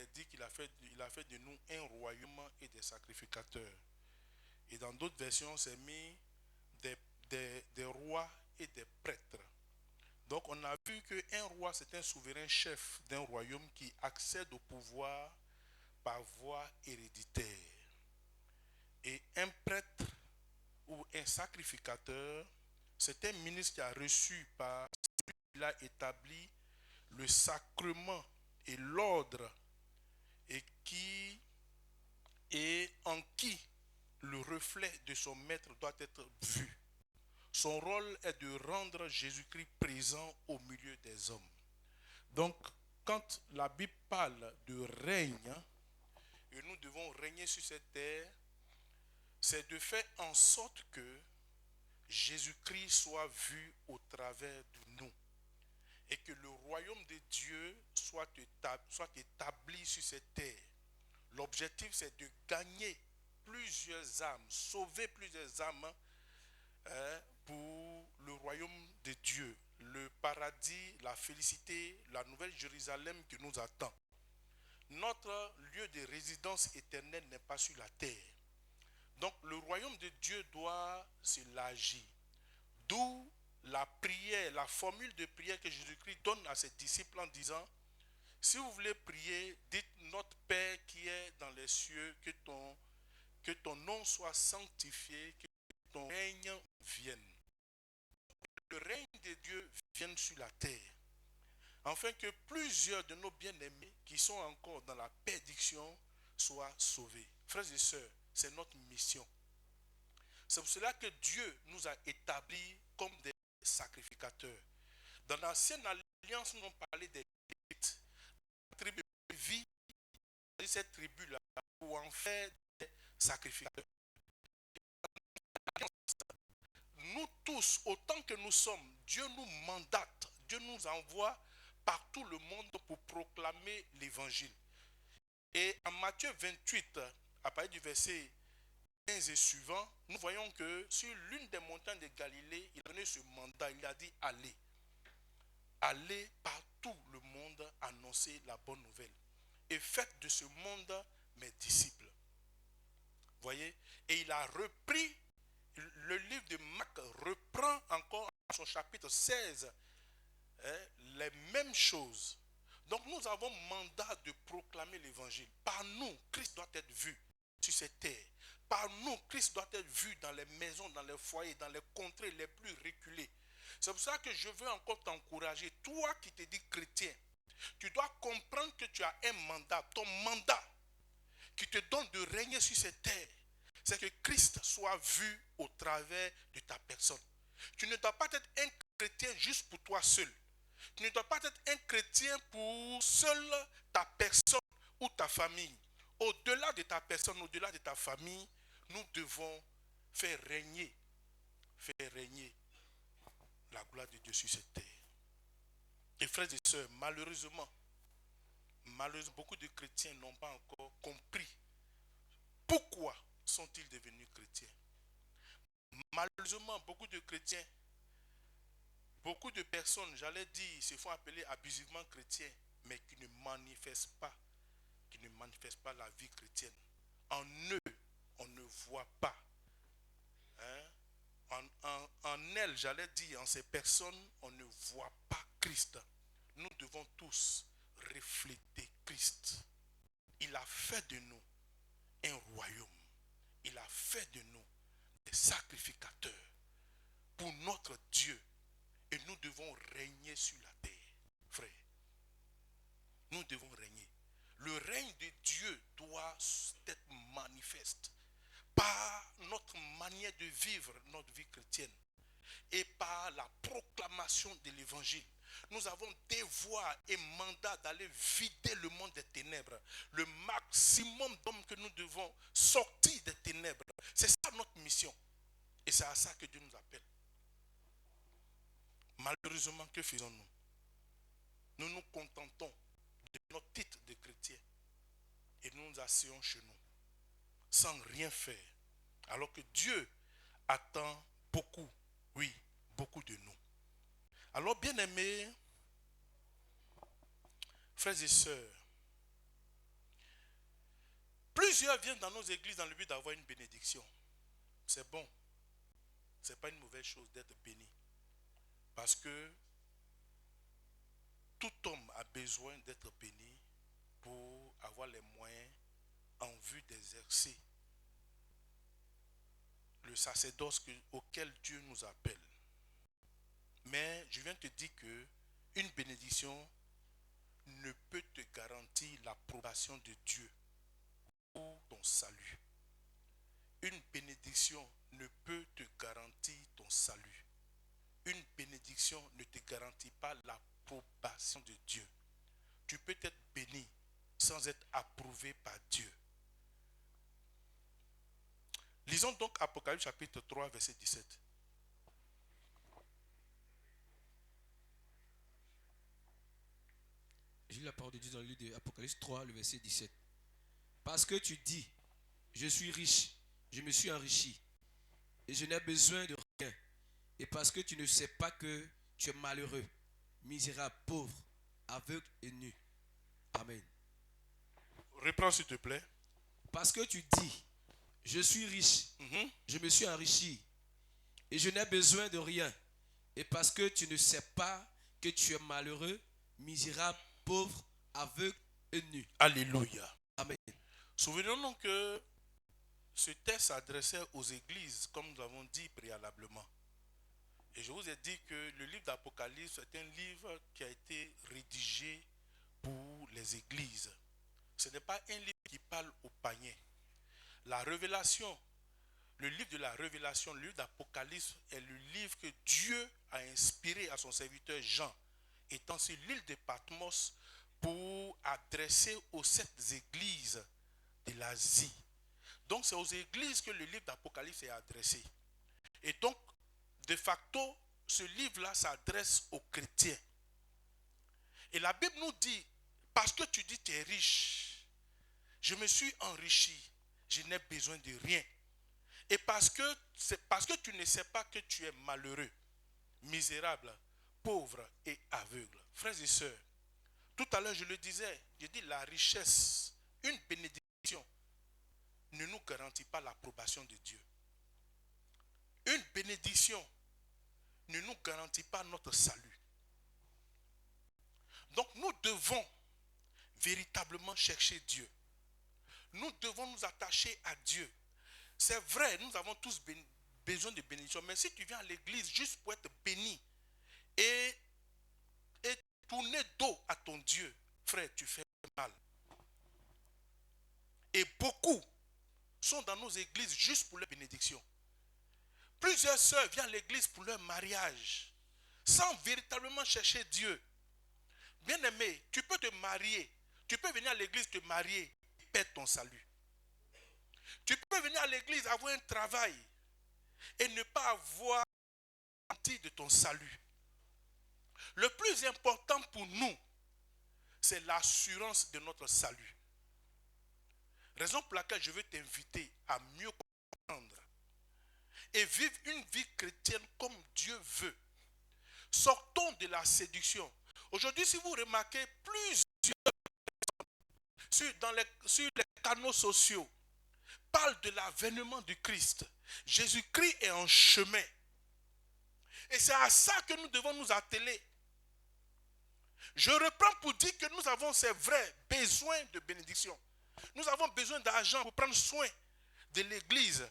est dit qu'il a fait de nous un royaume et des sacrificateurs. Et dans d'autres versions, c'est mis des rois et des prêtres. Donc on a vu qu'un roi, c'est un souverain chef d'un royaume qui accède au pouvoir par voie héréditaire. Et un prêtre ou un sacrificateur, c'est un ministre qui a reçu par celui qui a établi le sacrement et l'ordre et qui est en qui le reflet de son maître doit être vu. Son rôle est de rendre Jésus-Christ présent au milieu des hommes. Donc, quand la Bible parle de règne, et nous devons régner sur cette terre, c'est de faire en sorte que Jésus-Christ soit vu au travers de nous et que le royaume de Dieu soit établi sur cette terre. L'objectif, c'est de gagner plusieurs âmes, sauver plusieurs âmes pour le royaume de Dieu, le paradis, la félicité, la nouvelle Jérusalem qui nous attend. Notre lieu de résidence éternelle n'est pas sur la terre. Donc le royaume de Dieu doit s'élargir. D'où la prière, la formule de prière que Jésus-Christ donne à ses disciples en disant: si vous voulez prier, dites: notre Père qui est dans les cieux, que ton nom soit sanctifié, que ton règne vienne. Le règne de Dieu vienne sur la terre, afin que plusieurs de nos bien-aimés qui sont encore dans la perdition soient sauvés. Frères et sœurs, c'est notre mission. C'est pour cela que Dieu nous a établis comme des sacrificateurs. Dans l'ancienne alliance, nous avons parlé des Lévites. La tribu de Lévi, cette tribu-là, pour en faire des sacrificateurs. Nous tous, autant que nous sommes, Dieu nous mandate, Dieu nous envoie par tout le monde pour proclamer l'évangile. Et en Matthieu 28, à partir du verset 15 et suivant, nous voyons que sur l'une des montagnes de Galilée, il a donné ce mandat, il a dit: allez. Allez par tout le monde annoncer la bonne nouvelle. Et faites de ce monde mes disciples. Voyez? Et il a repris, le livre de Marc reprend encore à son chapitre 16 les mêmes choses. Donc nous avons mandat de proclamer l'évangile. Par nous, Christ doit être vu sur cette terre. Par nous, Christ doit être vu dans les maisons, dans les foyers, dans les contrées les plus reculées. C'est pour ça que je veux encore t'encourager. Toi qui te dis chrétien, tu dois comprendre que tu as un mandat. Ton mandat qui te donne de régner sur cette terre, c'est que Christ soit vu au travers de ta personne. Tu ne dois pas être un chrétien juste pour toi seul. Tu ne dois pas être un chrétien pour seule ta personne ou ta famille. Au-delà de ta personne, au-delà de ta famille, nous devons faire régner la gloire de Dieu sur cette terre. Et frères et sœurs, malheureusement, beaucoup de chrétiens n'ont pas encore compris pourquoi sont-ils devenus chrétiens. Malheureusement, beaucoup de chrétiens, beaucoup de personnes, j'allais dire, se font appeler abusivement chrétiens, mais qui ne manifestent pas la vie chrétienne. En eux, on ne voit pas. En elles, j'allais dire, en ces personnes, on ne voit pas Christ. Nous devons tous refléter Christ. Il a fait de nous un royaume. Il a fait de nous des sacrificateurs pour notre Dieu. Et nous devons régner sur la terre, frère. Nous devons régner. Le règne de Dieu doit être manifeste par notre manière de vivre notre vie chrétienne et par la proclamation de l'évangile. Nous avons devoir et mandat d'aller vider le monde des ténèbres. Le maximum d'hommes que nous devons sortir des ténèbres. C'est ça notre mission. Et c'est à ça que Dieu nous appelle. Malheureusement, que faisons-nous? Nous nous contentons de notre titre de chrétien et nous nous asseyons chez nous sans rien faire. Alors que Dieu attend beaucoup, oui, beaucoup de nous. Alors, bien-aimés, frères et sœurs, Plusieurs viennent dans nos églises dans le but d'avoir une bénédiction. C'est bon. Ce n'est pas une mauvaise chose d'être béni. Parce que tout homme a besoin d'être béni pour avoir les moyens en vue d'exercer le sacerdoce auquel Dieu nous appelle. Mais je viens te dire que une bénédiction ne peut te garantir l'approbation de Dieu pour ton salut. Une bénédiction ne peut te garantir ton salut. Une bénédiction ne te garantit pas l'approbation de Dieu. Tu peux être béni sans être approuvé par Dieu. Lisons donc Apocalypse chapitre 3, verset 17. J'ai lu la parole de Dieu dans le livre de Apocalypse 3, le verset 17. Parce que tu dis, je suis riche, je me suis enrichi, et je n'ai besoin de rien. Et parce que tu ne sais pas que tu es malheureux, misérable, pauvre, aveugle et nu. Amen. Reprends s'il te plaît. Parce que tu dis, je suis riche, je me suis enrichi, et je n'ai besoin de rien. Et parce que tu ne sais pas que tu es malheureux, misérable, pauvre, aveugle et nu. Alléluia. Amen. Souvenons-nous que ce texte s'adressait aux églises, comme nous avons dit préalablement. Et je vous ai dit que le livre d'Apocalypse est un livre qui a été rédigé pour les églises. Ce n'est pas un livre qui parle aux païens. La révélation, le livre de la révélation, le livre d'Apocalypse est le livre que Dieu a inspiré à son serviteur Jean, étant sur l'île de Patmos, pour adresser aux 7 églises de l'Asie. Donc c'est aux églises que le livre d'Apocalypse est adressé. Et donc, de facto, ce livre-là s'adresse aux chrétiens. Et la Bible nous dit, parce que tu dis tu es riche, je me suis enrichi, je n'ai besoin de rien. Et c'est parce que tu ne sais pas que tu es malheureux, misérable, pauvre et aveugle. Frères et sœurs, tout à l'heure je le disais, je dis la richesse, une bénédiction ne nous garantit pas l'approbation de Dieu. Une bénédiction ne nous garantit pas notre salut. Donc nous devons véritablement chercher Dieu. Nous devons nous attacher à Dieu. C'est vrai, nous avons tous besoin de bénédiction, mais si tu viens à l'église juste pour être béni et tourner dos à ton Dieu, frère, tu fais mal. Et beaucoup sont dans nos églises juste pour leur bénédiction. Plusieurs sœurs viennent à l'église pour leur mariage, sans véritablement chercher Dieu. Bien-aimé, tu peux te marier, tu peux venir à l'église te marier et perdre ton salut. Tu peux venir à l'église avoir un travail et ne pas avoir la garantie de ton salut. Le plus important pour nous, c'est l'assurance de notre salut. Raison pour laquelle je veux t'inviter à mieux comprendre et vivre une vie chrétienne comme Dieu veut. Sortons de la séduction. Aujourd'hui, si vous remarquez, plusieurs personnes sur les canaux sociaux parlent de l'avènement du Christ. Jésus-Christ est en chemin. Et c'est à ça que nous devons nous atteler. Je reprends pour dire que nous avons, c'est vrai, besoin de bénédiction. Nous avons besoin d'argent pour prendre soin de l'église,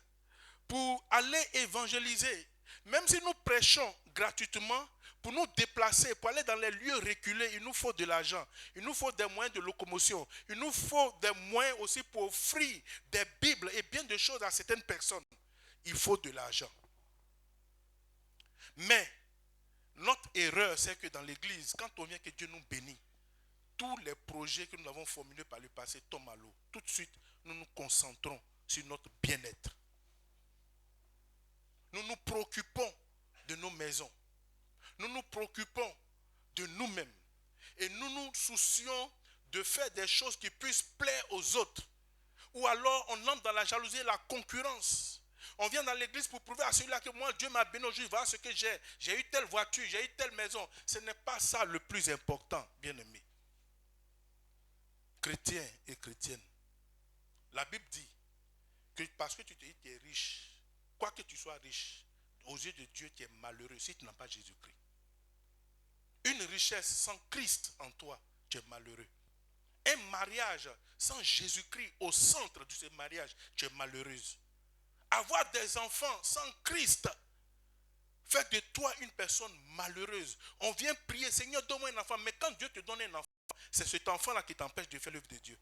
pour aller évangéliser. Même si nous prêchons gratuitement, pour nous déplacer, pour aller dans les lieux reculés, il nous faut de l'argent. Il nous faut des moyens de locomotion. Il nous faut des moyens aussi pour offrir des Bibles et bien de choses à certaines personnes. Il faut de l'argent. Mais notre erreur, c'est que dans l'église, quand on vient que Dieu nous bénit, tous les projets que nous avons formulés par le passé tombent à l'eau. Tout de suite, nous nous concentrons sur notre bien-être. Nous nous préoccupons de nos maisons. Nous nous préoccupons de nous-mêmes. Et nous nous soucions de faire des choses qui puissent plaire aux autres. Ou alors, on entre dans la jalousie et la concurrence. On vient dans l'église pour prouver à celui-là que moi, Dieu m'a béni aujourd'hui, voilà ce que j'ai. J'ai eu telle voiture, j'ai eu telle maison. Ce n'est pas ça le plus important, bien-aimé. Chrétiens et chrétiennes, La Bible dit que parce que tu te dis que tu es riche, quoi que tu sois riche, aux yeux de Dieu, tu es malheureux si tu n'as pas Jésus-Christ. Une richesse sans Christ en toi, tu es malheureux. Un mariage sans Jésus-Christ au centre de ce mariage, tu es malheureuse. Avoir des enfants sans Christ fait de toi une personne malheureuse. On vient prier, Seigneur, donne-moi un enfant. Mais quand Dieu te donne un enfant, c'est cet enfant-là qui t'empêche de faire l'œuvre de Dieu.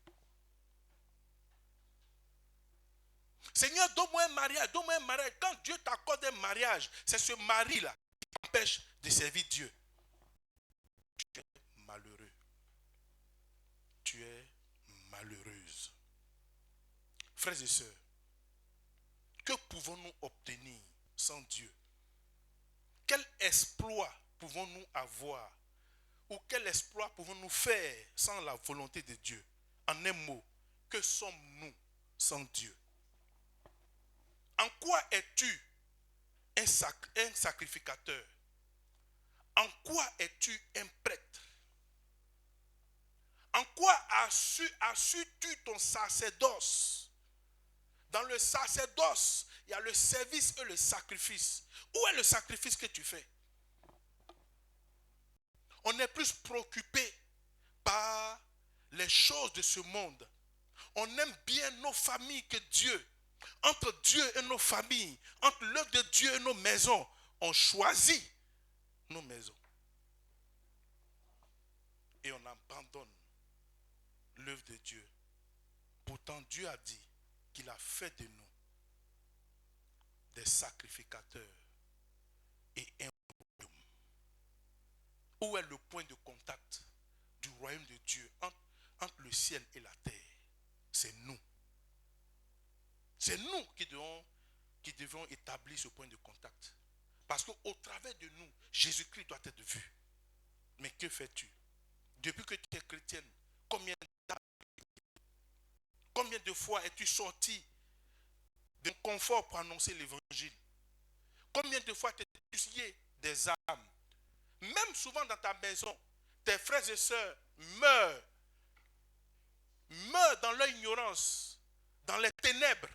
Seigneur, donne-moi un mariage, donne-moi un mariage. Quand Dieu t'accorde un mariage, c'est ce mari-là qui t'empêche de servir Dieu. Tu es malheureux. Tu es malheureuse. Frères et sœurs, que pouvons-nous obtenir sans Dieu? Quel exploit pouvons-nous avoir? Ou quel exploit pouvons-nous faire sans la volonté de Dieu? En un mot, que sommes-nous sans Dieu? En quoi es-tu un sacrificateur? En quoi es-tu un prêtre? En quoi assumes-tu ton sacerdoce? Dans le sacerdoce, il y a le service et le sacrifice. Où est le sacrifice que tu fais? On est plus préoccupé par les choses de ce monde. On aime bien nos familles que Dieu. Entre Dieu et nos familles, entre l'œuvre de Dieu et nos maisons, on choisit nos maisons. Et on abandonne l'œuvre de Dieu. Pourtant, Dieu a dit qu'il a fait de nous des sacrificateurs et un royaume. Où est le point de contact du royaume de Dieu entre le ciel et la terre? C'est nous. C'est nous qui devons établir ce point de contact. Parce qu'au travers de nous, Jésus-Christ doit être vu. Mais que fais-tu? Depuis que tu es chrétienne, combien de fois es-tu sorti de confort pour annoncer l'évangile? Combien de fois t'es-tu scié des âmes? Même souvent dans ta maison, tes frères et sœurs meurent dans leur ignorance, dans les ténèbres.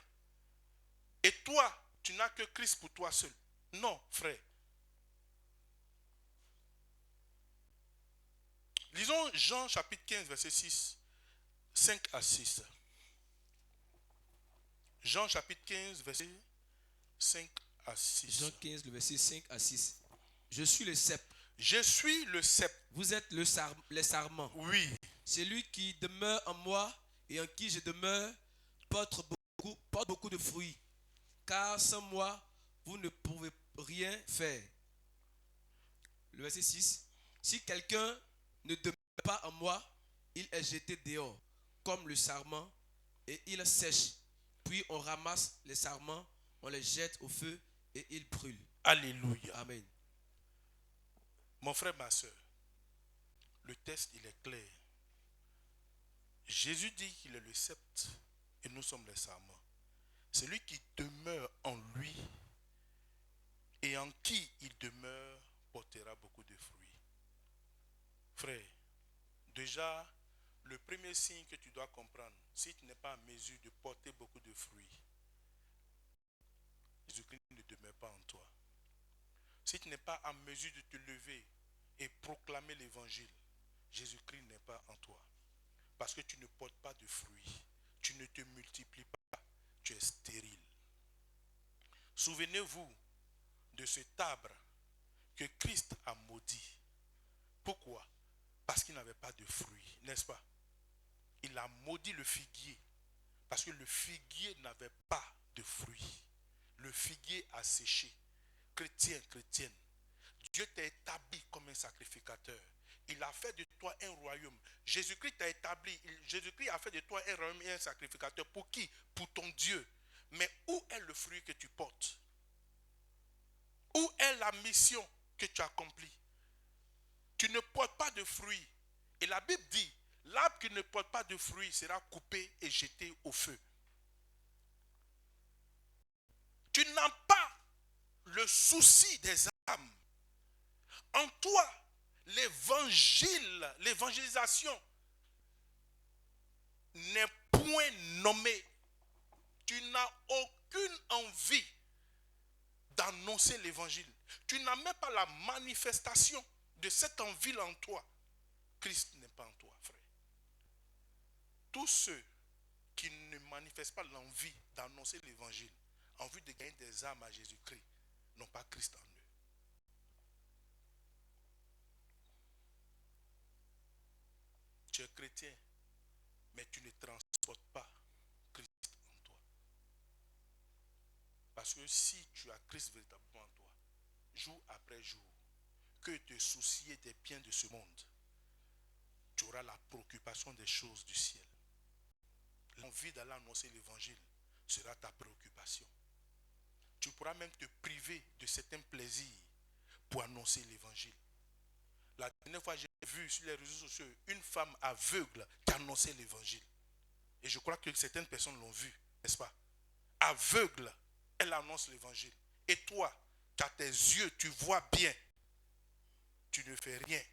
Et toi, tu n'as que Christ pour toi seul. Non, frère. Lisons Jean chapitre 15, verset 6, 5 à 6. Jean chapitre 15, verset 5 à 6. Jean 15, le verset 5 à 6. Je suis le cep. Je suis le cep. Vous êtes les sarments. Oui. Celui qui demeure en moi et en qui je demeure porte beaucoup de fruits. Car sans moi, vous ne pouvez rien faire. Le verset 6. Si quelqu'un ne demeure pas en moi, il est jeté dehors, comme le sarment, et il sèche. Puis on ramasse les sarments, on les jette au feu et ils brûlent. Alléluia. Amen. Mon frère, ma soeur, le texte, il est clair. Jésus dit qu'il est le sceptre et nous sommes les sarments. Celui qui demeure en lui et en qui il demeure portera beaucoup de fruits. Frère, déjà, le premier signe que tu dois comprendre, si tu n'es pas en mesure de porter beaucoup de fruits, Jésus-Christ ne demeure pas en toi. Si tu n'es pas en mesure de te lever et proclamer l'évangile, Jésus-Christ n'est pas en toi. Parce que tu ne portes pas de fruits. Tu ne te multiplies pas. Tu es stérile. Souvenez-vous de cet arbre que Christ a maudit. Pourquoi? Parce qu'il n'avait pas de fruits, n'est-ce pas? Il a maudit le figuier. Parce que le figuier n'avait pas de fruits. Le figuier a séché. Chrétien, chrétienne, Dieu t'a établi comme un sacrificateur. Il a fait de toi un royaume. Jésus-Christ t'a établi. Jésus-Christ a fait de toi un royaume et un sacrificateur. Pour qui? Pour ton Dieu. Mais où est le fruit que tu portes? Où est la mission que tu accomplis? Tu ne portes pas de fruits. Et la Bible dit, l'arbre qui ne porte pas de fruits sera coupé et jeté au feu. Tu n'as pas le souci des âmes. En toi, l'évangile, l'évangélisation n'est point nommée. tu n'as aucune envie d'annoncer l'évangile. Tu n'as même pas la manifestation de cette envie-là en toi. Christ n'est pas en toi, frère. Tous ceux qui ne manifestent pas l'envie d'annoncer l'évangile en vue de gagner des âmes à Jésus-Christ n'ont pas Christ en eux. Tu es chrétien, mais tu ne transportes pas Christ en toi. Parce que si tu as Christ véritablement en toi, jour après jour, que te soucier des biens de ce monde, tu auras la préoccupation des choses du ciel. L'envie d'aller annoncer l'évangile sera ta préoccupation. Tu pourras même te priver de certains plaisirs pour annoncer l'évangile. La dernière fois, j'ai vu sur les réseaux sociaux une femme aveugle qui annonçait l'évangile. Et je crois que certaines personnes l'ont vu, n'est-ce pas? Aveugle, elle annonce l'évangile. Et toi, tu as tes yeux, tu vois bien. Tu ne fais rien.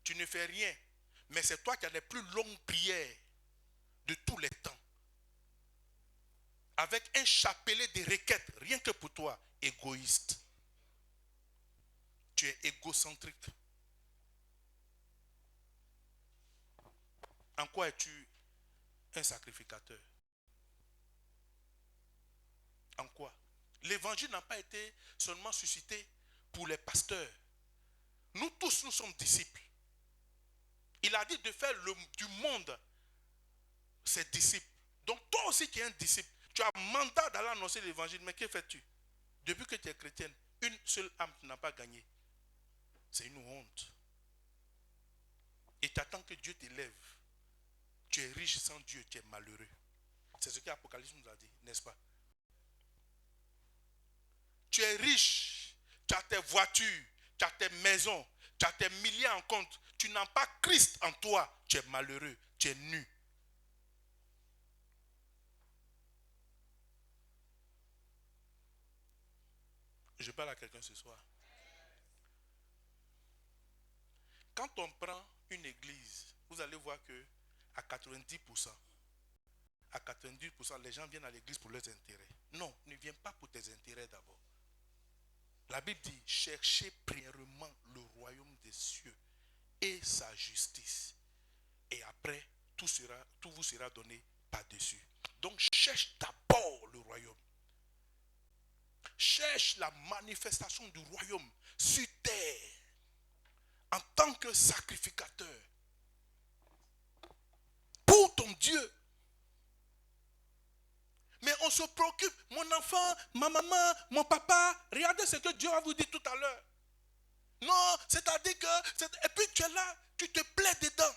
Tu ne fais rien. Mais c'est toi qui as les plus longues prières de tous les temps. Avec un chapelet de requêtes, rien que pour toi, égoïste. Tu es égocentrique. En quoi es-tu un sacrificateur? En quoi? L'évangile n'a pas été seulement suscité pour les pasteurs. Nous tous, nous sommes disciples. Il a dit de faire du monde ses disciples. Donc toi aussi qui es un disciple, tu as mandat d'aller annoncer l'évangile. Mais que fais-tu? Depuis que tu es chrétienne, une seule âme tu n'as pas gagné. C'est une honte. Et tu attends que Dieu t'élève. Tu es riche sans Dieu, tu es malheureux. C'est ce qu'Apocalypse nous a dit, n'est-ce pas? Tu es riche, tu as tes voitures, tu as tes maisons, tu as tes milliers en compte. Tu n'as pas Christ en toi, tu es malheureux, tu es nu. Je parle à quelqu'un ce soir. Quand on prend une église, vous allez voir que à 90%, les gens viennent à l'église pour leurs intérêts. Non, ne viens pas pour tes intérêts d'abord. La Bible dit, cherchez premièrement le royaume des cieux et sa justice. Et après, tout vous sera donné par-dessus. Donc, cherche d'abord le royaume. Cherche la manifestation du royaume sur terre en tant que sacrificateur pour ton Dieu. Mais on se préoccupe, mon enfant, ma maman, mon papa, regardez ce que Dieu a vous dit tout à l'heure. Non, c'est-à-dire que... Et puis tu es là, tu te plais dedans.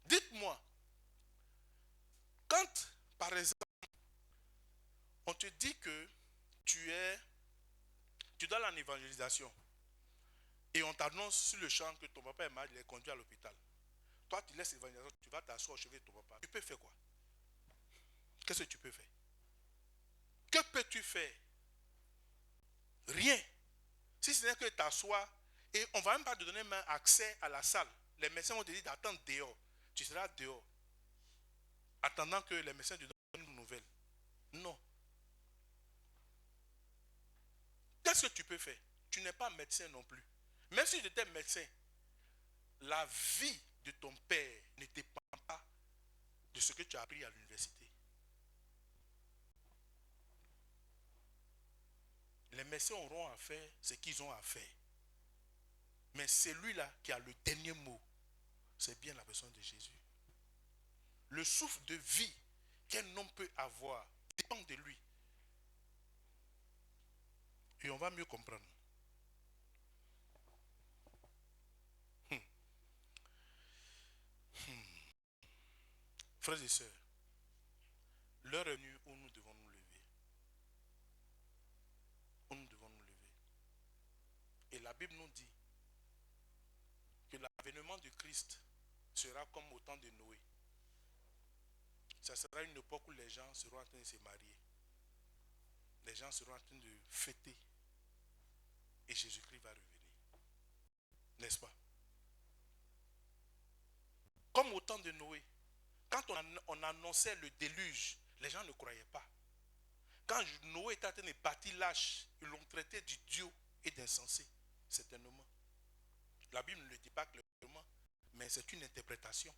Dites-moi, quand, par exemple, on te dit que tu donnes en évangélisation et on t'annonce sur le champ que ton papa est malade, il est conduit à l'hôpital. Toi, tu laisses l'évangélisation, tu vas t'asseoir au chevet de ton papa. Tu peux faire quoi? Qu'est-ce que tu peux faire? Que peux-tu faire? Rien. Si ce n'est que t'asseoir et on ne va même pas te donner même accès à la salle. Les médecins vont te dire d'attendre dehors. Tu seras dehors. Attendant que les médecins te donnent une nouvelle. Non. Qu'est-ce que tu peux faire? Tu n'es pas médecin non plus. Même si tu étais médecin, la vie de ton père ne dépend pas de ce que tu as appris à l'université. Les médecins auront à faire ce qu'ils ont à faire. Mais celui-là qui a le dernier mot, c'est bien la personne de Jésus. Le souffle de vie qu'un homme peut avoir dépend de lui. Et on va mieux comprendre. Frères et sœurs, l'heure est venue où nous devons nous lever. Où nous devons nous lever. Et la Bible nous dit que l'avènement de Christ sera comme au temps de Noé. Ça sera une époque où les gens seront en train de se marier. Les gens seront en train de fêter. Et Jésus-Christ va revenir. N'est-ce pas? Comme au temps de Noé. Quand on annonçait le déluge, les gens ne croyaient pas. Quand Noé était en train de bâtir l'arche, ils l'ont traité d'idiot et d'insensé, certainement. La Bible ne le dit pas clairement, mais c'est une interprétation.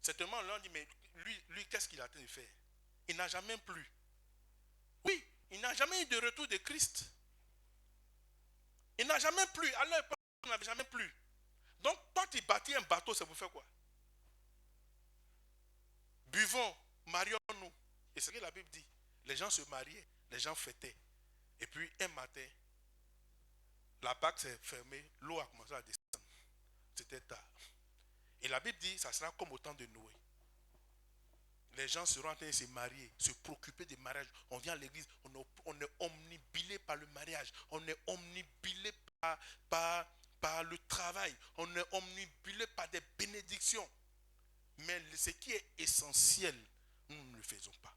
Certainement, l'on dit, mais lui qu'est-ce qu'il a en train de faire? Il n'a jamais plu. Oui, il n'a jamais eu de retour de Christ. Il n'a jamais plu. À leur époque, il n'avait jamais plu. Donc, quand il bâtit un bateau, c'est pour faire quoi? Buvons, marions-nous. Et c'est ce que la Bible dit. Les gens se mariaient, les gens fêtaient. Et puis, un matin, la bague s'est fermée, l'eau a commencé à descendre. C'était tard. Et la Bible dit, ça sera comme au temps de Noé. Les gens seront en train de se marier, se préoccuper des mariages. On vient à l'église, on est omnibilé par le mariage. On est omnibilé par le travail. On est omnibilé par des bénédictions. Mais ce qui est essentiel, nous ne le faisons pas.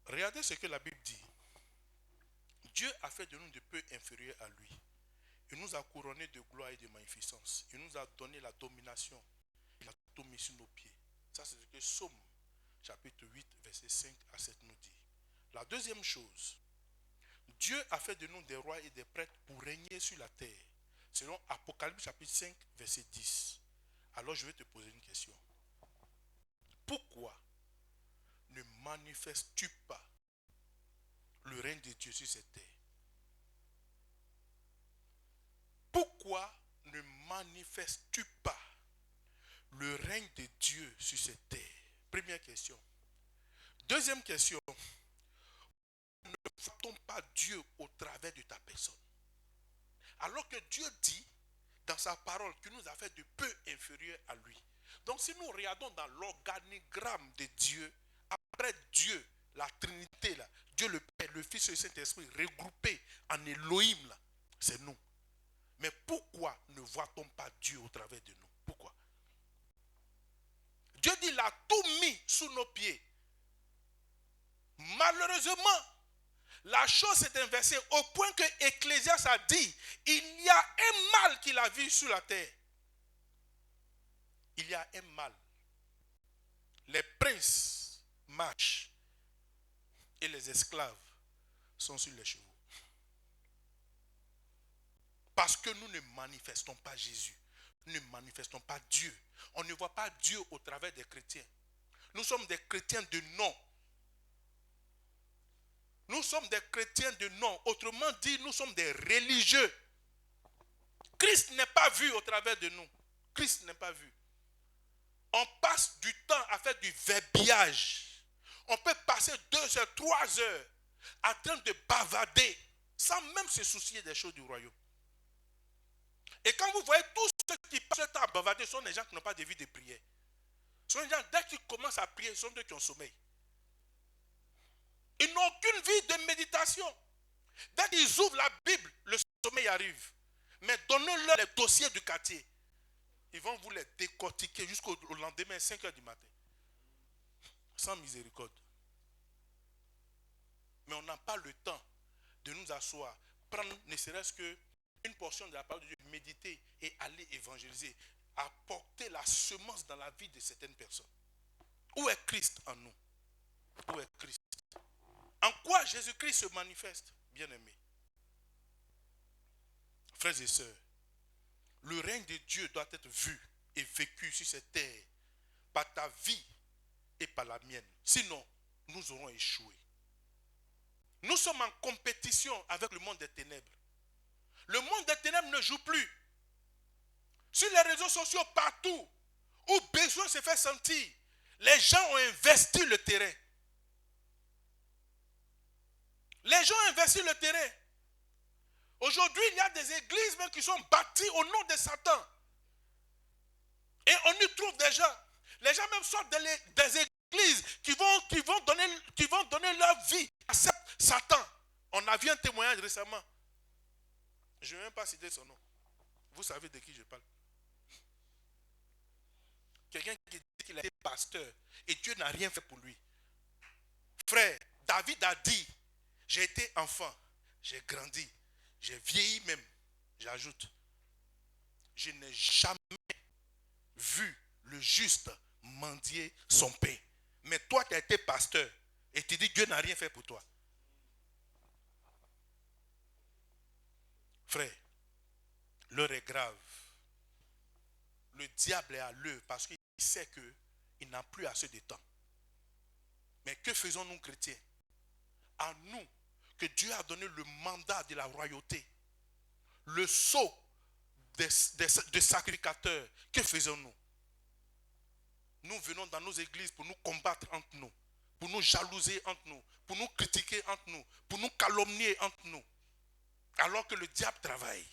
Regardez ce que la Bible dit. Dieu a fait de nous de peu inférieurs à lui. Il nous a couronnés de gloire et de magnificence. Il nous a donné la domination. Il a tout mis sur nos pieds. Ça, c'est ce que Psaume, chapitre 8, verset 5 à 7 nous dit. La deuxième chose, Dieu a fait de nous des rois et des prêtres pour régner sur la terre. Selon Apocalypse, chapitre 5, verset 10. Alors, je vais te poser une question. Pourquoi ne manifestes-tu pas le règne de Dieu sur cette terre? Pourquoi ne manifestes-tu pas le règne de Dieu sur cette terre? Première question. Deuxième question. Ne voit-on pas Dieu au travers de ta personne? Alors que Dieu dit dans sa parole qu'il nous a fait de peu inférieurs à lui. Donc si nous regardons dans l'organigramme de Dieu, après Dieu, la Trinité, là, Dieu le Père, le Fils et le Saint-Esprit regroupés en Elohim, là, c'est nous. Mais pourquoi ne voit-on pas Dieu au travers de nous? Pourquoi? Dieu dit, il a tout mis sous nos pieds. Malheureusement, la chose s'est inversée au point que Ecclésiaste a dit, il y a un mal qu'il a vu sur la terre. Il y a un mal. Les princes marchent et les esclaves sont sur les chevaux. Parce que nous ne manifestons pas Jésus. Nous ne manifestons pas Dieu. On ne voit pas Dieu au travers des chrétiens. Nous sommes des chrétiens de nom. Nous sommes des chrétiens de nom. Autrement dit, nous sommes des religieux. Christ n'est pas vu au travers de nous. Christ n'est pas vu. On passe du temps à faire du verbiage. On peut passer 2 heures, 3 heures en train de bavarder sans même se soucier des choses du royaume. Et quand vous voyez tous ceux qui passent le temps à bavarder, ce sont des gens qui n'ont pas de vie de prière. Ce sont des gens, dès qu'ils commencent à prier, ce sont ceux qui ont sommeil. Ils n'ont aucune vie de méditation. Dès qu'ils ouvrent la Bible, le sommeil arrive. Mais donnez-leur les dossiers du quartier. Ils vont vous les décortiquer jusqu'au lendemain, 5 heures du matin. Sans miséricorde. Mais on n'a pas le temps de nous asseoir, prendre ne serait-ce qu'une portion de la parole de Dieu, méditer et aller évangéliser, apporter la semence dans la vie de certaines personnes. Où est Christ en nous? Où est Christ? En quoi Jésus-Christ se manifeste, bien-aimés? Frères et sœurs, le règne de Dieu doit être vu et vécu sur cette terre par ta vie et par la mienne. Sinon, nous aurons échoué. Nous sommes en compétition avec le monde des ténèbres. Le monde des ténèbres ne joue plus. Sur les réseaux sociaux, partout, où besoin se fait sentir, les gens ont investi le terrain. Les gens ont investi le terrain. Aujourd'hui, il y a des églises même qui sont bâties au nom de Satan. Et on y trouve des gens. Les gens même sortent des églises qui vont donner leur vie à Satan. On a vu un témoignage récemment. Je ne vais même pas citer son nom. Vous savez de qui je parle. Quelqu'un qui dit qu'il a été pasteur et Dieu n'a rien fait pour lui. Frère, David a dit, J'ai été enfant, j'ai grandi, j'ai vieilli même, j'ajoute. Je n'ai jamais vu le juste mendier son pain. Mais toi, tu as été pasteur et tu dis Dieu n'a rien fait pour toi. Frère, l'heure est grave. Le diable est à l'heure parce qu'il sait qu'il n'a plus assez de temps. Mais que faisons-nous chrétiens? À nous, que Dieu a donné le mandat de la royauté, le sceau de sacrificateurs, que faisons-nous? Nous venons dans nos églises pour nous combattre entre nous, pour nous jalouser entre nous, pour nous critiquer entre nous, pour nous calomnier entre nous, alors que le diable travaille.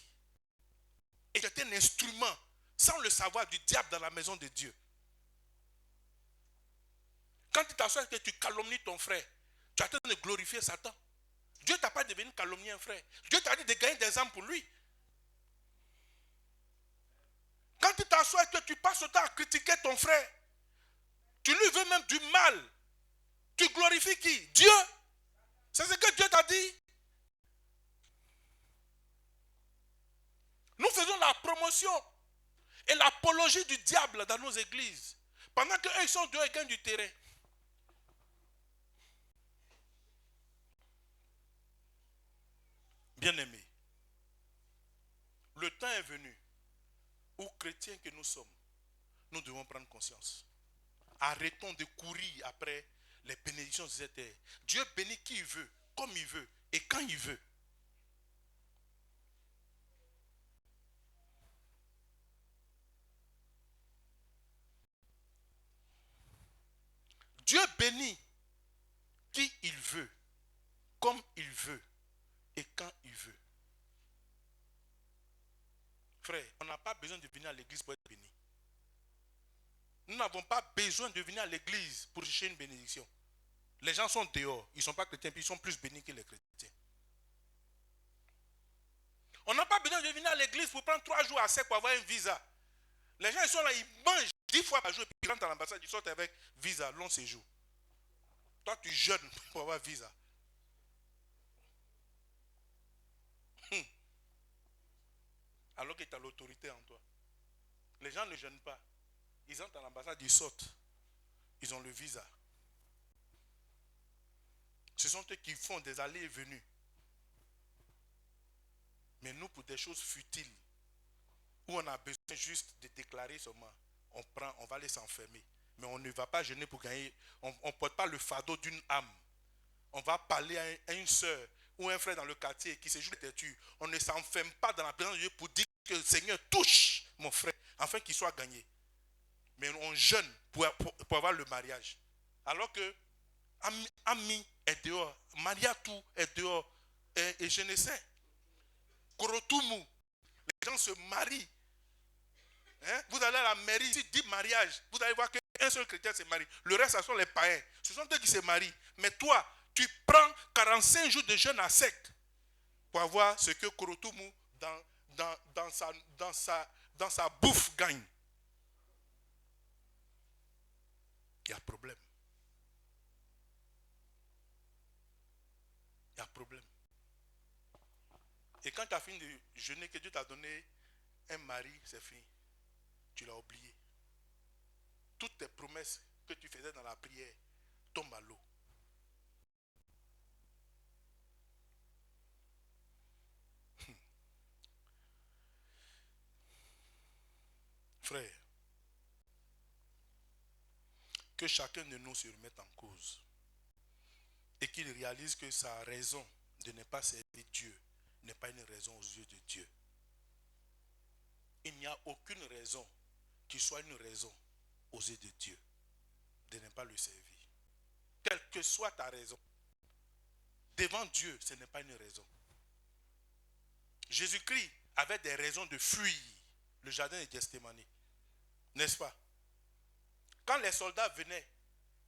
Et c'est un instrument, sans le savoir, du diable dans la maison de Dieu. Quand tu t'assois et que tu calomnies ton frère, tu es en train de glorifier Satan. Dieu ne t'a pas devenu calomnier un frère. Dieu t'a dit de gagner des âmes pour lui. Quand tu t'assois et que tu passes le temps à critiquer ton frère, tu lui veux même du mal. Tu glorifies qui? Dieu. C'est ce que Dieu t'a dit. Nous faisons la promotion et l'apologie du diable dans nos églises. Pendant qu'eux ils sont dehors et gagnent du terrain. Bien-aimés, le temps est venu où chrétiens que nous sommes, nous devons prendre conscience. Arrêtons de courir après les bénédictions de cette terre. Dieu bénit qui il veut, comme il veut et quand il veut. Dieu bénit qui il veut, comme il veut et quand il veut. Frère, on n'a pas besoin de venir à l'église pour être béni. Nous n'avons pas besoin de venir à l'église pour chercher une bénédiction. Les gens sont dehors, ils ne sont pas chrétiens, puis ils sont plus bénis que les chrétiens. On n'a pas besoin de venir à l'église pour prendre 3 jours à sec pour avoir un visa. Les gens ils sont là, ils mangent 10 fois par jour, et puis ils rentrent à l'ambassade, ils sortent avec visa, long séjour. Toi, tu jeûnes pour avoir visa. Alors que tu as l'autorité en toi. Les gens ne jeûnent pas. Ils entrent à l'ambassade, ils sortent. Ils ont le visa. Ce sont eux qui font des allées et venues. Mais nous, pour des choses futiles, où on a besoin juste de déclarer seulement, on va aller s'enfermer. Mais on ne va pas jeûner pour gagner. On ne porte pas le fardeau d'une âme. On va parler à une soeur ou un frère dans le quartier qui se joue de têtu. On ne s'enferme pas dans la présence de Dieu pour dire que le Seigneur touche mon frère, afin qu'il soit gagné. Mais on jeûne pour avoir le mariage. Alors que Ami est dehors, Mariatou est dehors, et je ne sais. Korotumu, les gens se marient. Hein? Vous allez à la mairie, si dit mariage, vous allez voir qu'un seul chrétien se marie. Le reste, ce sont les païens. Ce sont eux qui se marient. Mais toi, tu prends 45 jours de jeûne à sec pour avoir ce que Korotumu dans sa bouffe gagne. Il y a problème. Il y a problème. Et quand tu as fini de jeûner, que Dieu t'a donné un mari, c'est fini. Tu l'as oublié. Toutes tes promesses que tu faisais dans la prière tombent à l'eau. Frère, que chacun de nous se remette en cause et qu'il réalise que sa raison de ne pas servir Dieu n'est pas une raison aux yeux de Dieu. Il n'y a aucune raison qui soit une raison aux yeux de Dieu de ne pas le servir. Quelle que soit ta raison, devant Dieu, ce n'est pas une raison. Jésus-Christ avait des raisons de fuir le jardin de Gethsémani. N'est-ce pas? Quand les soldats venaient,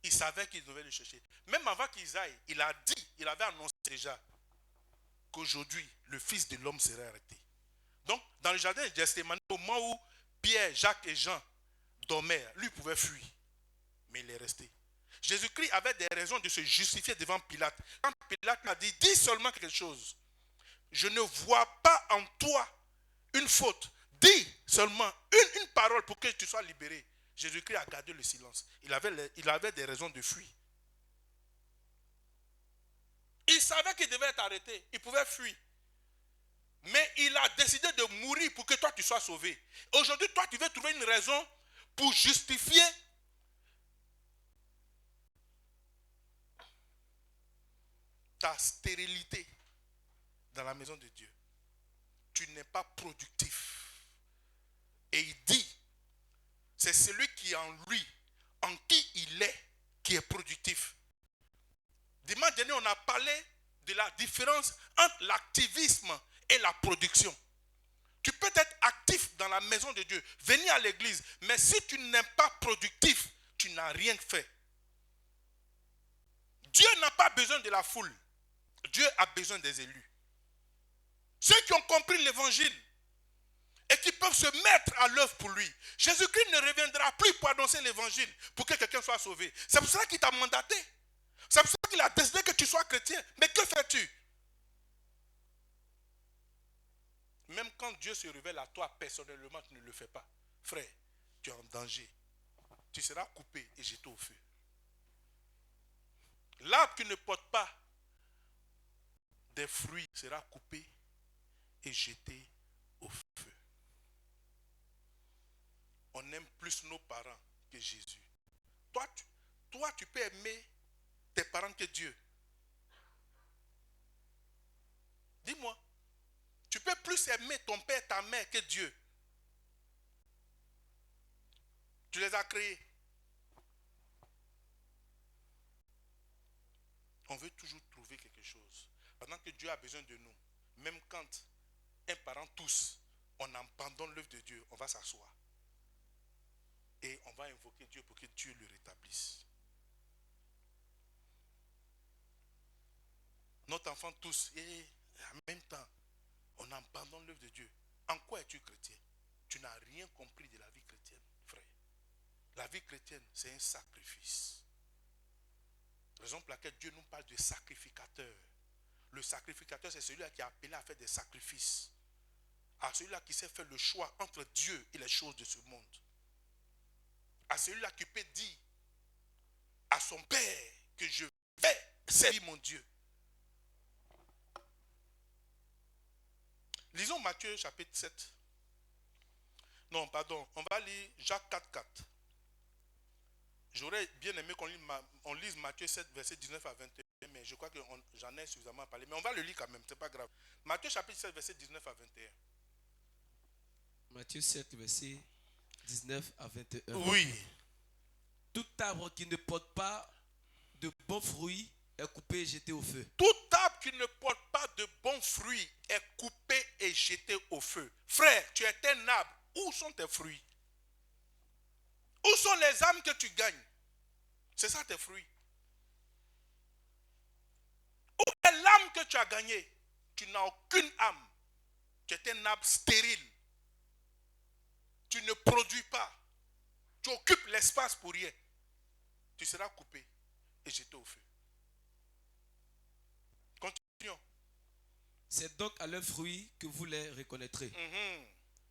ils savaient qu'ils devaient le chercher. Même avant qu'ils aillent, il avait annoncé déjà qu'aujourd'hui, le Fils de l'homme serait arrêté. Donc, dans le jardin de Gethsémani, au moment où Pierre, Jacques et Jean dormaient, lui pouvait fuir. Mais il est resté. Jésus-Christ avait des raisons de se justifier devant Pilate. Quand Pilate a dit, dis seulement quelque chose. Je ne vois pas en toi une faute. Dis seulement une parole pour que tu sois libéré. Jésus-Christ a gardé le silence. Il avait des raisons de fuir. Il savait qu'il devait être arrêté. Il pouvait fuir. Mais il a décidé de mourir pour que toi tu sois sauvé. Aujourd'hui, toi tu veux trouver une raison pour justifier ta stérilité dans la maison de Dieu. Tu n'es pas productif. Et il dit, c'est celui qui est en lui, en qui il est, qui est productif. Dimanche dernier, on a parlé de la différence entre l'activisme et la production. Tu peux être actif dans la maison de Dieu, venir à l'église, mais si tu n'es pas productif, tu n'as rien fait. Dieu n'a pas besoin de la foule. Dieu a besoin des élus. Ceux qui ont compris l'évangile et qui peuvent se mettre à l'œuvre pour lui. Jésus-Christ ne reviendra plus pour annoncer l'évangile, pour que quelqu'un soit sauvé. C'est pour ça qu'il t'a mandaté. C'est pour ça qu'il a décidé que tu sois chrétien. Mais que fais-tu? Même quand Dieu se révèle à toi personnellement, tu ne le fais pas. Frère, tu es en danger. Tu seras coupé et jeté au feu. L'arbre qui ne porte pas des fruits sera coupé et jeté au feu. On aime plus nos parents que Jésus. Toi, tu peux aimer tes parents que Dieu. Dis-moi. Tu peux plus aimer ton père et ta mère que Dieu. Tu les as créés. On veut toujours trouver quelque chose. Pendant que Dieu a besoin de nous, même quand un parent tousse, on abandonne l'œuvre de Dieu, on va s'asseoir. Et on va invoquer Dieu pour que Dieu le rétablisse. Notre enfant tousse et en même temps, on abandonne l'œuvre de Dieu. En quoi es-tu chrétien? Tu n'as rien compris de la vie chrétienne, frère. La vie chrétienne, c'est un sacrifice. Raison pour laquelle Dieu nous parle de sacrificateur. Le sacrificateur, c'est celui-là qui est appelé à faire des sacrifices. À celui-là qui sait faire le choix entre Dieu et les choses de ce monde. À celui-là qui peut dire à son Père que je vais servir mon Dieu. Lisons Matthieu chapitre 7. Non, pardon, on va lire Jacques 4, 4. J'aurais bien aimé qu'on lise Matthieu 7, verset 19 à 21, mais je crois que j'en ai suffisamment parlé. Mais on va le lire quand même, c'est pas grave. Matthieu chapitre 7, verset 19 à 21. Matthieu 7, verset 19 à 21. Oui. Tout arbre qui ne porte pas de bons fruits est coupé et jeté au feu. Tout arbre qui ne porte pas de bons fruits est coupé et jeté au feu. Frère, tu es un arbre. Où sont tes fruits? Où sont les âmes que tu gagnes? C'est ça tes fruits. Où est l'âme que tu as gagnée? Tu n'as aucune âme. Tu es un arbre stérile. Tu ne produis pas. Tu occupes l'espace pour rien. Tu seras coupé et jeté au feu. Continuons. C'est donc à leurs fruits que vous les reconnaîtrez.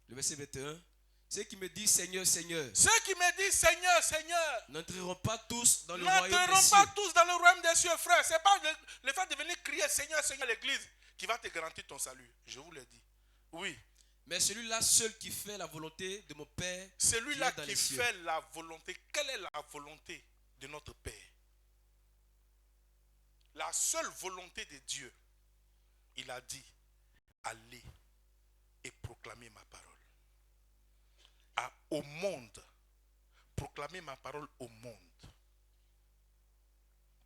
Le verset 21. Ceux qui me disent Seigneur, Seigneur. Ceux qui me disent Seigneur, Seigneur. N'entreront pas tous dans le royaume des cieux. N'entreront pas tous dans le royaume des cieux, frère. Ce n'est pas le fait de venir crier Seigneur, Seigneur à l'église qui va te garantir ton salut. Je vous l'ai dit. Oui. Mais celui-là seul qui fait la volonté de mon Père. Celui-là qui fait la volonté. Quelle est la volonté de notre Père? La seule volonté de Dieu. Il a dit, allez et proclamez ma parole. Au monde. Proclamez ma parole au monde.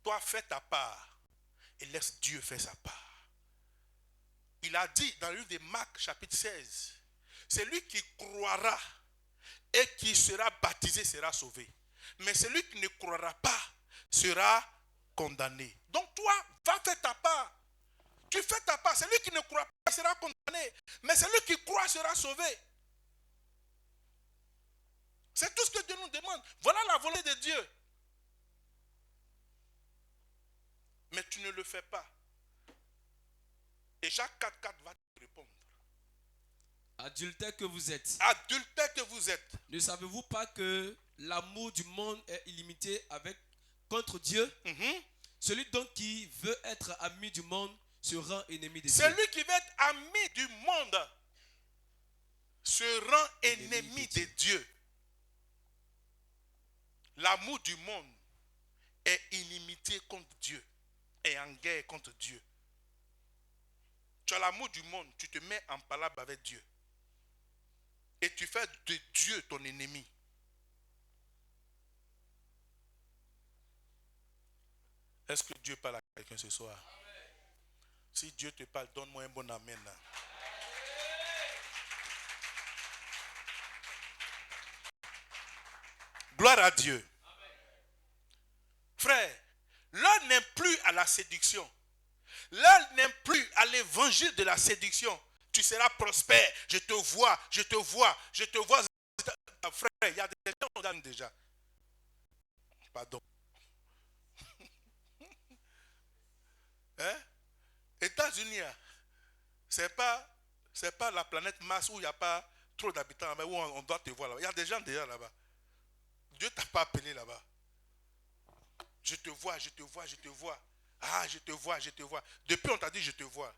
Toi, fais ta part et laisse Dieu faire sa part. Il a dit dans le livre de Marc, chapitre 16, celui qui croira et qui sera baptisé sera sauvé. Mais celui qui ne croira pas sera condamné. Donc toi, va faire ta part. Tu fais ta part. Celui qui ne croit pas sera condamné. Mais celui qui croit sera sauvé. C'est tout ce que Dieu nous demande. Voilà la volonté de Dieu. Mais tu ne le fais pas. Et Jacques 4,4 va te répondre. Adultère que vous êtes. Adultère que vous êtes. Ne savez-vous pas que l'amour du monde est illimité contre Dieu? Celui donc qui veut être ami du monde se rend ennemi de Dieu. Celui qui veut être ami du monde se rend ennemi de Dieu. L'amour du monde est inimité contre Dieu, est en guerre contre Dieu. Tu as l'amour du monde, tu te mets en palabre avec Dieu. Et tu fais de Dieu ton ennemi. Est-ce que Dieu parle à quelqu'un ce soir? Amen. Si Dieu te parle, donne-moi un bon amen. Gloire à Dieu. Amen. Frère, l'heure n'est plus à la séduction. L'heure n'est plus à l'évangile de la séduction. Tu seras prospère. Je te vois, je te vois, je te vois. Frère, il y a des gens qui ont déjà. Pardon. Hein? États-Unis, c'est pas la planète Mars où il n'y a pas trop d'habitants, mais où on doit te voir là-bas. Il y a des gens déjà là-bas. Dieu ne t'a pas appelé là-bas. Je te vois, je te vois, je te vois. Ah, je te vois, je te vois. Depuis, on t'a dit je te vois.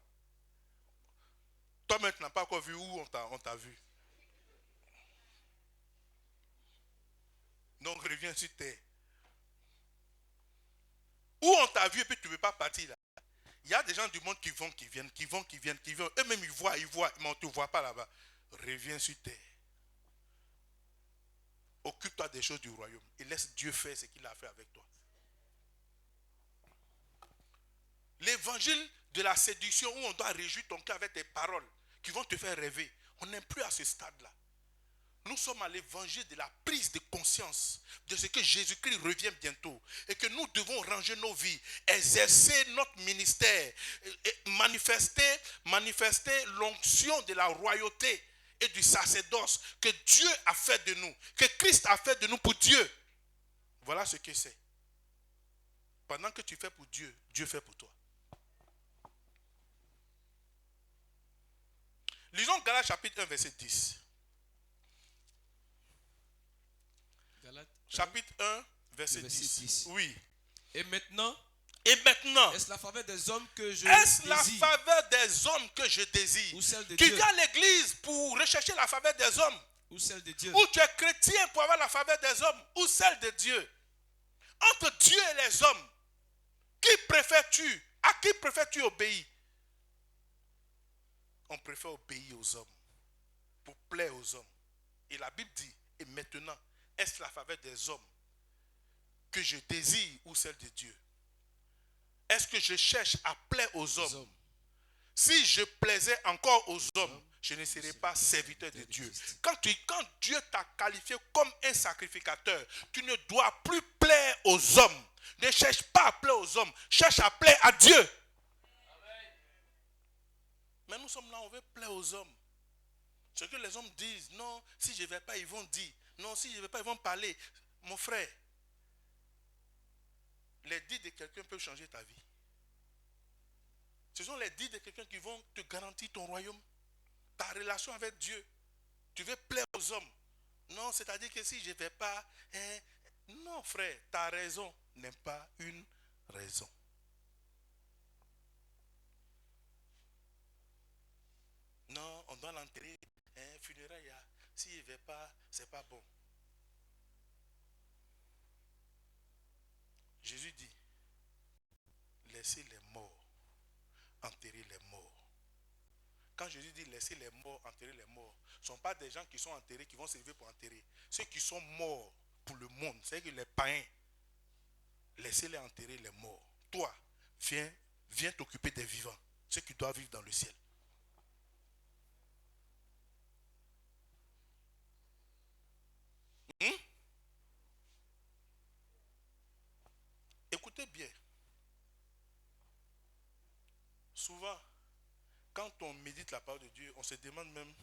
Toi-même, tu n'as pas encore vu où on t'a vu. Donc, reviens sur terre. Où on t'a vu et puis tu ne veux pas partir là. Il y a des gens du monde qui vont, qui viennent. Eux-mêmes, ils voient, mais on ne te voit pas là-bas. Reviens sur terre. Occupe-toi des choses du royaume et laisse Dieu faire ce qu'il a fait avec toi. L'évangile de la séduction où on doit réjouir ton cœur avec des paroles qui vont te faire rêver. On n'est plus à ce stade-là. Nous sommes à l'évangile de la prise de conscience de ce que Jésus-Christ revient bientôt et que nous devons ranger nos vies, exercer notre ministère, et manifester l'onction de la royauté et du sacerdoce que Dieu a fait de nous, que Christ a fait de nous pour Dieu. Voilà ce que c'est. Pendant que tu fais pour Dieu, Dieu fait pour toi. Lisons Galates chapitre 1, verset 10. Chapitre 1, verset 10. Oui. Et maintenant, est-ce la faveur des hommes que je désire? La faveur des hommes que je désire? Ou celle de tu Dieu? viens à l'église pour rechercher la faveur des hommes? Ou celle de Dieu? Ou tu es chrétien pour avoir la faveur des hommes? Ou celle de Dieu? Entre Dieu et les hommes, qui préfères-tu? À qui préfères-tu obéir? On préfère obéir aux hommes pour plaire aux hommes. Et la Bible dit, et maintenant, est-ce la faveur des hommes que je désire ou celle de Dieu? Est-ce que je cherche à plaire aux hommes? Si je plaisais encore aux hommes, je ne serais pas serviteur de Dieu. Quand Dieu t'a qualifié comme un sacrificateur, tu ne dois plus plaire aux hommes. Ne cherche pas à plaire aux hommes, cherche à plaire à Dieu. Mais nous sommes là, on veut plaire aux hommes. Ce que les hommes disent, non, si je ne vais pas, ils vont dire. Non, si je ne vais pas, ils vont parler. Mon frère, les dits de quelqu'un peuvent changer ta vie. Ce sont les dits de quelqu'un qui vont te garantir ton royaume, ta relation avec Dieu. Tu veux plaire aux hommes. Non, c'est-à-dire que si je ne vais pas... non, frère, ta raison n'est pas une raison. Non, on doit l'enterrer. Funérailles, s'il ne va pas, c'est pas bon. Jésus dit, laissez les morts enterrer les morts. Quand Jésus dit laissez les morts enterrer les morts, ce ne sont pas des gens qui sont enterrés qui vont se lever pour enterrer. Ceux qui sont morts pour le monde, c'est-à-dire que les païens, laissez-les enterrer les morts. Toi, viens t'occuper des vivants, ceux qui doivent vivre dans le ciel. Écoutez bien. Souvent, quand on médite la parole de Dieu, on se demande même,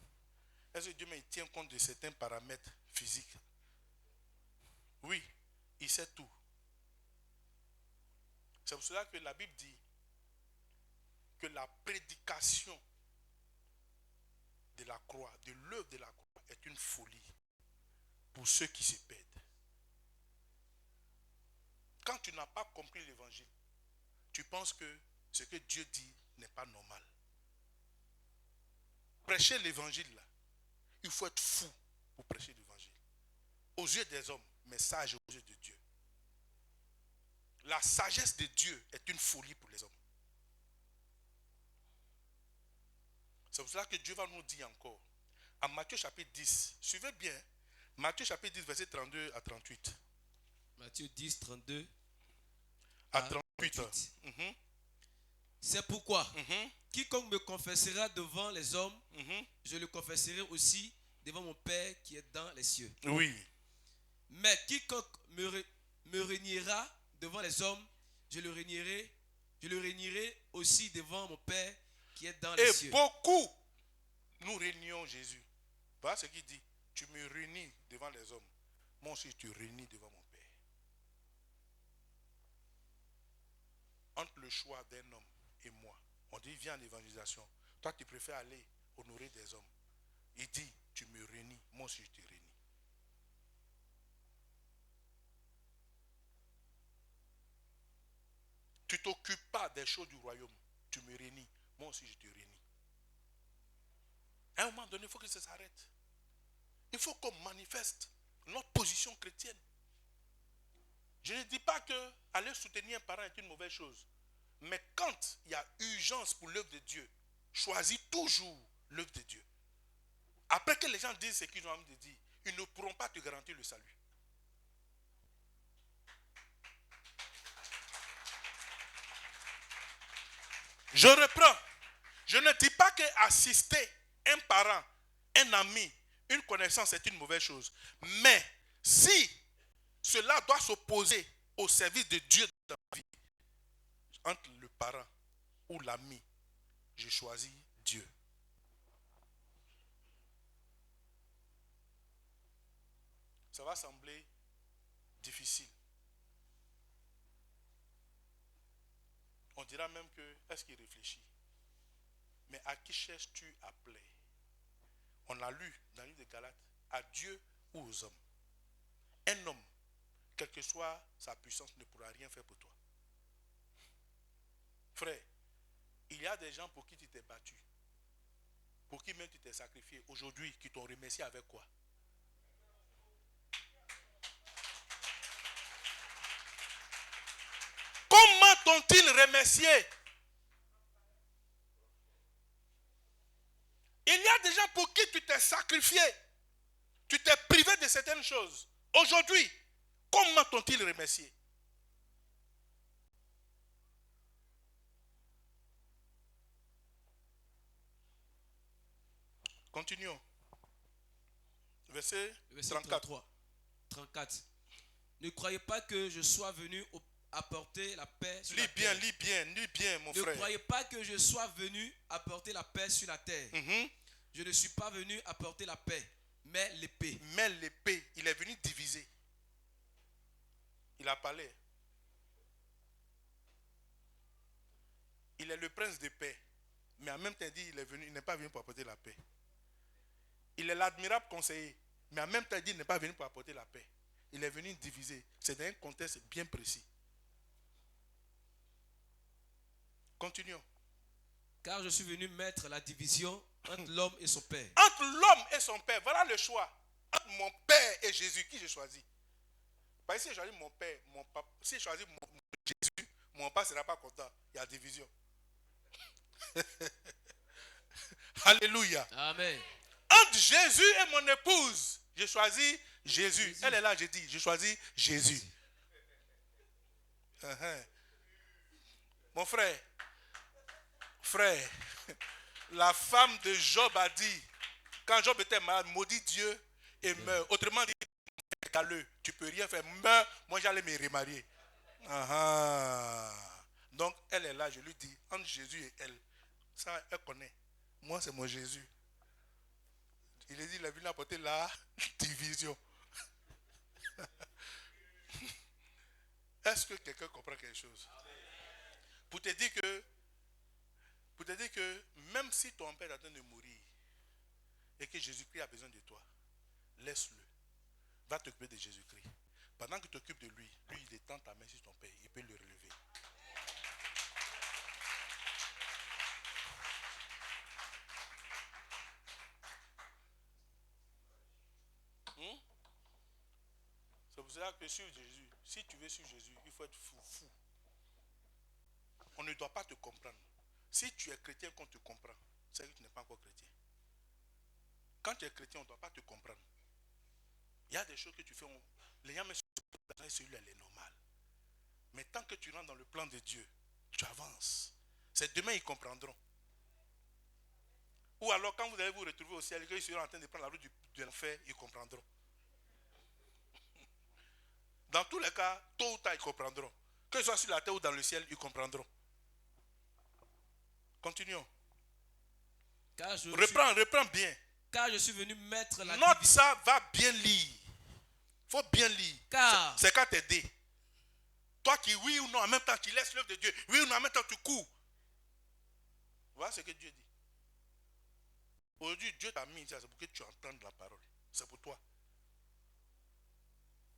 est-ce que Dieu il tient compte de certains paramètres physiques? Oui, il sait tout. C'est pour cela que la Bible dit que la prédication de la croix, de l'œuvre de la croix, est une folie pour ceux qui se perdent. Quand tu n'as pas compris l'évangile, tu penses que ce que Dieu dit n'est pas normal. Prêcher l'évangile là, il faut être fou pour prêcher l'évangile. Aux yeux des hommes, mais sage aux yeux de Dieu. La sagesse de Dieu est une folie pour les hommes. C'est pour cela que Dieu va nous dire encore, en Matthieu chapitre 10, suivez bien, Matthieu chapitre 10, verset 32 à 38. Matthieu 10, 32 à 38. C'est pourquoi, quiconque me confessera devant les hommes, je le confesserai aussi devant mon Père qui est dans les cieux. Oui. Mais quiconque me reniera devant les hommes, je le régnerai aussi devant mon Père qui est dans les cieux. Et beaucoup, nous réunions Jésus. Voilà ce qu'il dit. Tu me réunis devant les hommes. Moi aussi, tu réunis devant mon Père. Entre le choix d'un homme et moi, on dit viens en évangélisation. Toi, tu préfères aller honorer des hommes. Il dit, tu me réunis. Moi aussi, je te réunis. Tu ne t'occupes pas des choses du royaume. Tu me réunis. Moi aussi, je te réunis. À un moment donné, il faut que ça s'arrête. Il faut qu'on manifeste notre position chrétienne. Je ne dis pas que aller soutenir un parent est une mauvaise chose. Mais quand il y a urgence pour l'œuvre de Dieu, choisis toujours l'œuvre de Dieu. Après que les gens disent ce qu'ils ont envie de dire, ils ne pourront pas te garantir le salut. Je reprends. Je ne dis pas que assister un parent, un ami, une connaissance est une mauvaise chose. Mais si cela doit s'opposer au service de Dieu dans ta vie, entre le parent ou l'ami, je choisis Dieu. Ça va sembler difficile. On dira même que, est-ce qu'il réfléchit? Mais à qui cherches-tu à plaire? On l'a lu dans le livre de Galates, à Dieu ou aux hommes. Un homme, quelle que soit sa puissance, ne pourra rien faire pour toi. Frère, il y a des gens pour qui tu t'es battu, pour qui même tu t'es sacrifié, aujourd'hui, qui t'ont remercié avec quoi? Comment t'ont-ils remercié? Il y a des gens pour qui tu t'es sacrifié, tu t'es privé de certaines choses. Aujourd'hui, comment t'ont-ils remercié? Continuons. Verset 34. 34. Ne croyez pas que je sois venu apporter la paix sur la terre. Lis bien, mon frère. Ne croyez pas que je sois venu apporter la paix sur la terre. Je ne suis pas venu apporter la paix, mais l'épée. Mais l'épée, il est venu diviser. Il a parlé. Il est le prince de paix. Mais en même temps, il dit, il n'est pas venu pour apporter la paix. Il est l'admirable conseiller. Mais en même temps, il dit, il n'est pas venu pour apporter la paix. Il est venu diviser. C'est dans un contexte bien précis. Continuons. Car je suis venu mettre la division entre l'homme et son père. Entre l'homme et son père, voilà le choix. Entre mon père et Jésus, qui j'ai choisi? Parce que si j'ai choisi mon père, mon papa, si j'ai choisi mon Jésus, mon papa ne sera pas content. Il y a division. Alléluia. Amen. Entre Jésus et mon épouse, j'ai choisi Jésus. Elle est là, j'ai dit, j'ai choisi Jésus. Mon frère, la femme de Job a dit, quand Job était malade, maudit Dieu et meurt. Autrement dit, tu peux rien faire, meurs, moi j'allais me remarier. Donc elle est là, je lui dis, entre Jésus et elle, ça elle connaît. Moi c'est mon Jésus. Il a dit, il est venu apporter la division. Est-ce que quelqu'un comprend quelque chose? Pour te dire que même si ton père est en train de mourir et que Jésus-Christ a besoin de toi, laisse-le. Va t'occuper de Jésus-Christ. Pendant que tu t'occupes de lui, il étend ta main sur ton père. Il peut le relever. C'est pour cela que sur Jésus, si tu veux sur Jésus, il faut être fou. On ne doit pas te comprendre. Si tu es chrétien qu'on te comprend, c'est que tu n'es pas encore chrétien. Quand tu es chrétien, on ne doit pas te comprendre. Il y a des choses que tu fais, les gens me disent, celui-là, elle est normale. Mais tant que tu rentres dans le plan de Dieu, tu avances. C'est demain, ils comprendront. Ou alors, quand vous allez vous retrouver au ciel, qu'ils seront en train de prendre la route de l'enfer, ils comprendront. Dans tous les cas, tôt ou tard, ils comprendront. Que ce soit sur la terre ou dans le ciel, ils comprendront. Continuons. Reprends bien. Car je suis venu mettre la Note ça, va bien lire. Il faut bien lire. C'est qu'à t'aider. Toi qui, oui ou non, en même temps, tu laisses l'œuvre de Dieu. Oui ou non, en même temps, tu cours. Voilà ce que Dieu dit. Aujourd'hui, Dieu t'a mis ici, c'est pour que tu entendes la parole. C'est pour toi.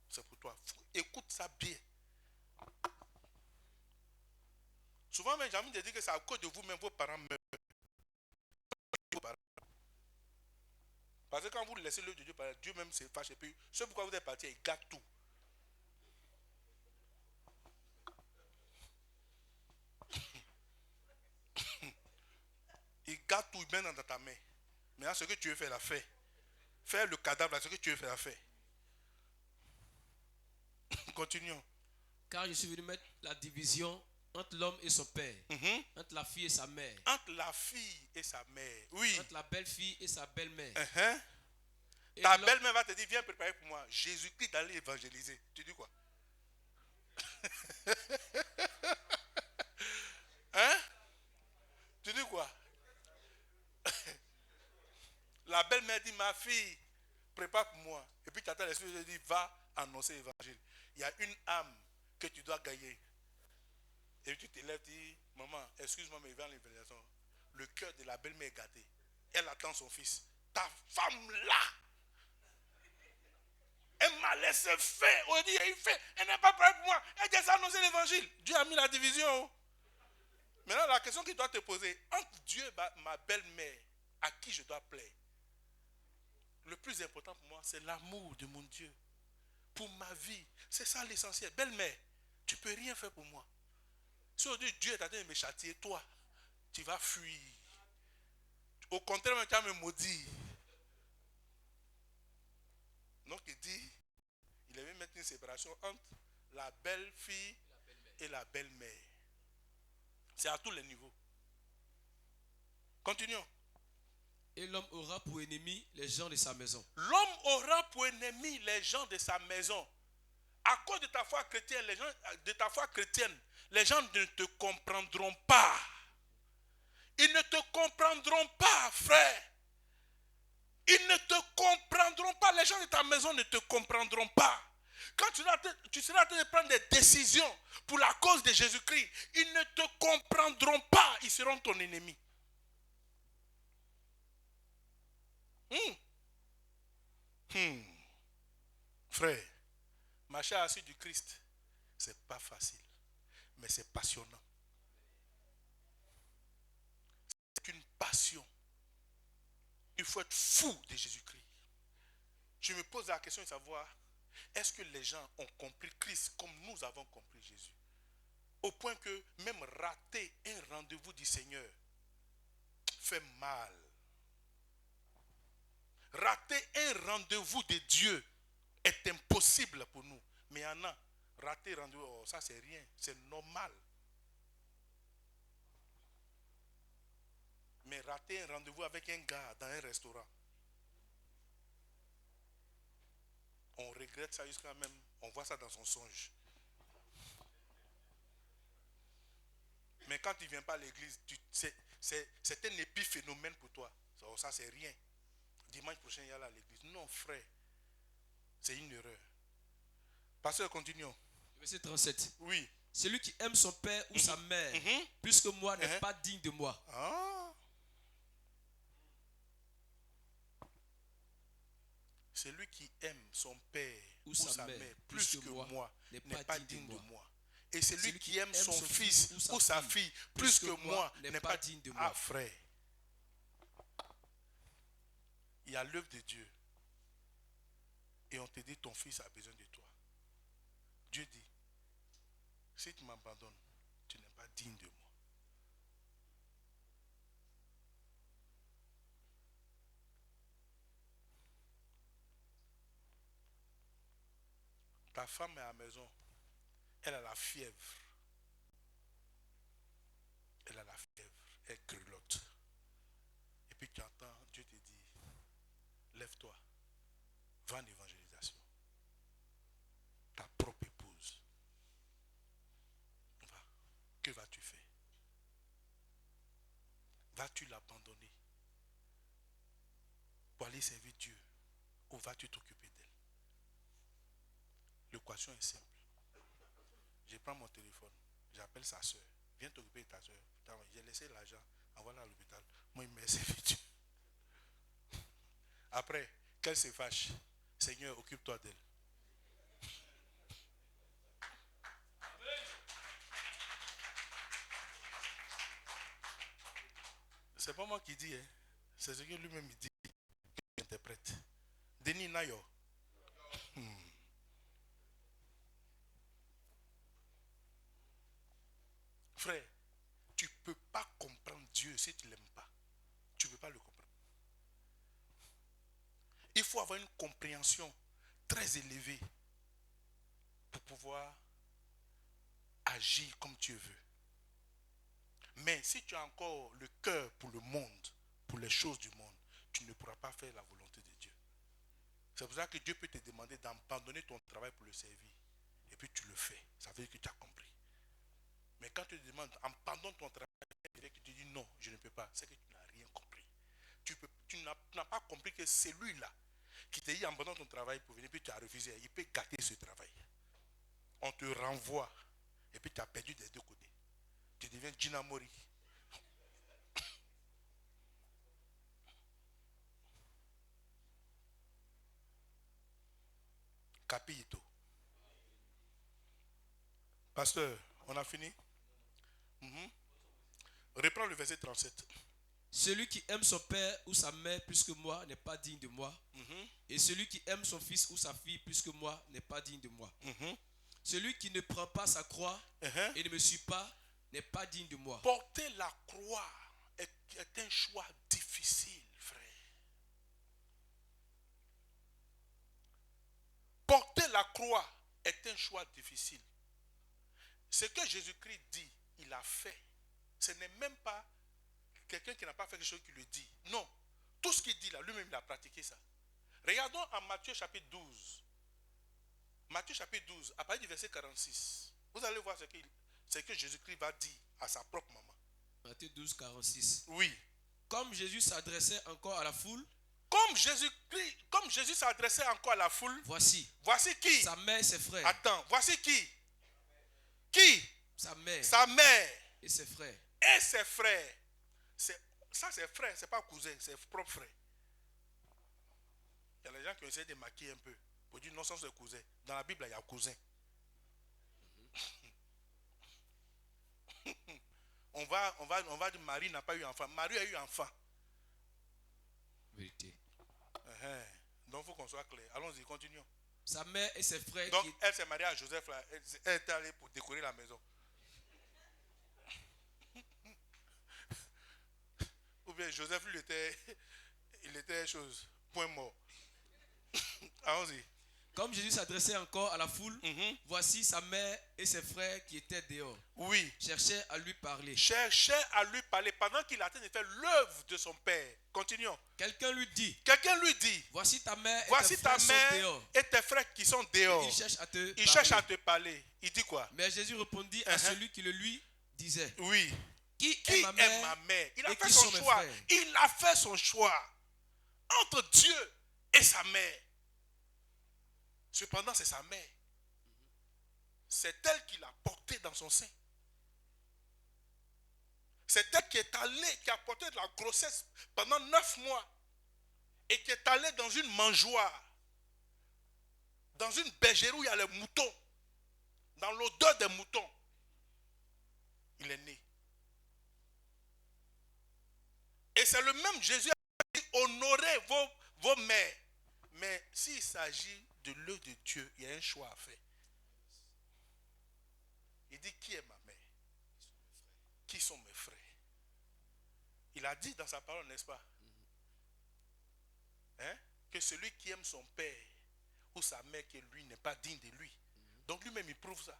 C'est pour toi. Écoute ça bien. Souvent, même, j'ai envie de dire que c'est à cause de vous-même, vos parents meurent. Parce que quand vous laissez l'œuvre de Dieu parler, Dieu même se fâche. Et puis, ce pourquoi vous êtes parti, il gâte tout. Il gâte tout, il met dans ta main. Maintenant, ce que tu veux faire, la fais. Faire le cadavre, ce que tu veux faire, la fais. Continuons. Car je suis venu mettre la division entre l'homme et son père, entre la fille et sa mère. Entre la fille et sa mère, oui. Entre la belle-fille et sa belle-mère. Ta belle-mère va te dire, viens préparer pour moi. Jésus-Christ d'aller évangéliser. Tu dis quoi? Hein? Tu dis quoi? La belle-mère dit, ma fille, prépare pour moi. Et puis tu attends l'esprit de Dieu dit, va annoncer l'évangile. Il y a une âme que tu dois gagner. Et tu te lèves et dis, maman, excuse-moi, mais il va à l'évangélisation. Le cœur de la belle-mère est gâté. Elle attend son fils. Ta femme là, elle m'a laissé faire. On dit, elle n'est pas prête pour moi. Elle dit, ça annoncer l'évangile. Dieu a mis la division. Maintenant, la question qu'il doit te poser, entre Dieu et ma belle-mère, à qui je dois plaire? Le plus important pour moi, c'est l'amour de mon Dieu. Pour ma vie. C'est ça l'essentiel. Belle-mère, tu ne peux rien faire pour moi. Si aujourd'hui Dieu est en train de me châtier, toi, tu vas fuir. Au contraire, tu vas me maudire. Donc il dit, il avait mettre une séparation entre la belle-fille et la belle-mère. C'est à tous les niveaux. Continuons. Et l'homme aura pour ennemi les gens de sa maison. L'homme aura pour ennemi les gens de sa maison. À cause de ta foi chrétienne, les gens ne te comprendront pas. Ils ne te comprendront pas, frère. Ils ne te comprendront pas. Les gens de ta maison ne te comprendront pas. Quand tu seras en train de prendre des décisions pour la cause de Jésus-Christ, ils ne te comprendront pas. Ils seront ton ennemi. Frère, marcher à la suite du Christ, c'est pas facile, mais c'est passionnant. C'est une passion. Il faut être fou de Jésus-Christ. Je me pose la question de savoir, est-ce que les gens ont compris Christ comme nous avons compris Jésus? Au point que même rater un rendez-vous du Seigneur fait mal. Rater un rendez-vous de Dieu est impossible pour nous. Mais il y en a, rater un rendez-vous, oh, ça c'est rien, c'est normal. Mais rater un rendez-vous avec un gars dans un restaurant, on regrette ça jusqu'à même, on voit ça dans son songe. Mais quand tu ne viens pas à l'église, c'est un épiphénomène pour toi. Ça c'est rien. Dimanche prochain, il y a là à l'église. Non, frère. C'est une erreur. Pasteur, continuons. Verset 37. Oui. Celui qui aime son père ou sa mère, plus que moi, n'est pas digne de moi. Ah. Celui qui aime son père ou sa mère plus que moi n'est pas digne de moi. Et celui qui aime son fils ou sa fille plus que moi n'est pas digne de moi. Ah, frère. Il y a l'œuvre de Dieu. Et on te dit ton fils a besoin de toi. Dieu dit, si tu m'abandonnes, tu n'es pas digne de moi. Ta femme est à la maison. Elle a la fièvre. Elle a la fièvre. Elle grelotte. Et puis tu entends, Dieu te dit, lève-toi. Va en évangélisation. Ta propre épouse. Va. Que vas-tu faire? Vas-tu l'abandonner pour aller servir Dieu ou vas-tu t'occuper d'elle? L'équation est simple. Je prends mon téléphone, j'appelle sa soeur. Viens t'occuper de ta soeur. J'ai laissé l'argent, envoie-la à l'hôpital. Moi, il m'a servir Dieu. Après, qu'elle se fâche, Seigneur, occupe-toi d'elle. C'est pas moi qui dis, hein. C'est ce que lui-même dit. Il interprète. Denis Nayo. Frère, tu ne peux pas comprendre Dieu si tu ne l'aimes pas. Tu ne peux pas le comprendre. Il faut avoir une compréhension très élevée pour pouvoir agir comme Dieu veut. Mais si tu as encore le cœur pour le monde, pour les choses du monde, tu ne pourras pas faire la volonté de Dieu. C'est pour ça que Dieu peut te demander d'abandonner ton travail pour le servir. Et puis tu le fais. Ça veut dire que tu as compris. Mais quand tu te demandes, abandonne ton travail, et que tu dis non, je ne peux pas, c'est que tu n'as rien compris. Tu n'as pas compris que celui-là qui t'a dit abandonne ton travail pour venir, puis tu as refusé, il peut gâter ce travail. On te renvoie, et puis tu as perdu des deux côtés. Tu deviens Djinamori. Capito. Pasteur, on a fini? Reprends le verset 37. Celui qui aime son père ou sa mère plus que moi n'est pas digne de moi. Et celui qui aime son fils ou sa fille plus que moi n'est pas digne de moi. Celui qui ne prend pas sa croix et ne me suit pas n'est pas digne de moi. Porter la croix est un choix difficile, frère. Porter la croix est un choix difficile. Ce que Jésus-Christ dit, il a fait. Ce n'est même pas quelqu'un qui n'a pas fait quelque chose qui le dit. Non. Tout ce qu'il dit là, lui-même, il a pratiqué ça. Regardons en Matthieu chapitre 12. Matthieu chapitre 12, à partir du verset 46. Vous allez voir ce que Jésus-Christ va dire à sa propre maman. Matthieu 12, 46. Oui. Comme Jésus s'adressait encore à la foule. Comme Jésus s'adressait encore à la foule. Voici qui? Sa mère et ses frères. Attends, voici qui? Qui? Sa mère. Sa mère. Et ses frères. Et ses frères. Ça, c'est frère, c'est pas cousin, c'est propre frère. Il y a des gens qui essaient de maquiller un peu pour dire non, ça c'est cousin. Dans la Bible, il y a cousin. On va dire Marie n'a pas eu enfant. Marie a eu enfant. Vérité. Donc il faut qu'on soit clair. Allons-y, continuons. Sa mère et ses frères. Donc elle s'est mariée à Joseph là. Elle est allée pour décorer la maison. Ou bien Joseph il était chose. Point mort. Allons-y. Comme Jésus s'adressait encore à la foule, voici sa mère et ses frères qui étaient dehors. Oui. Cherchaient à lui parler. Cherchaient à lui parler pendant qu'il attendait de faire l'œuvre de son père. Continuons. Quelqu'un lui dit. Voici ta mère dehors. Et tes frères qui sont dehors. Ils cherchent à te parler. Il dit quoi? Mais Jésus répondit à celui qui le lui disait. Oui. Qui est ma mère? Il a fait son choix. Il a fait son choix entre Dieu et sa mère. Cependant, c'est sa mère. c'est elle qui l'a porté dans son sein. C'est elle qui est allée, qui a porté de la grossesse pendant 9 mois et qui est allée dans une mangeoire, dans une bergerie où il y a les moutons, dans l'odeur des moutons. Il est né. Et c'est le même Jésus qui a dit, honorez vos mères. Mais s'il s'agit de l'œuvre de Dieu, il y a un choix à faire. Il dit, qui est ma mère? Qui sont mes frères? Il a dit dans sa parole, n'est-ce pas? Hein? Que celui qui aime son père ou sa mère qui lui n'est pas digne de lui. Donc lui-même il prouve ça.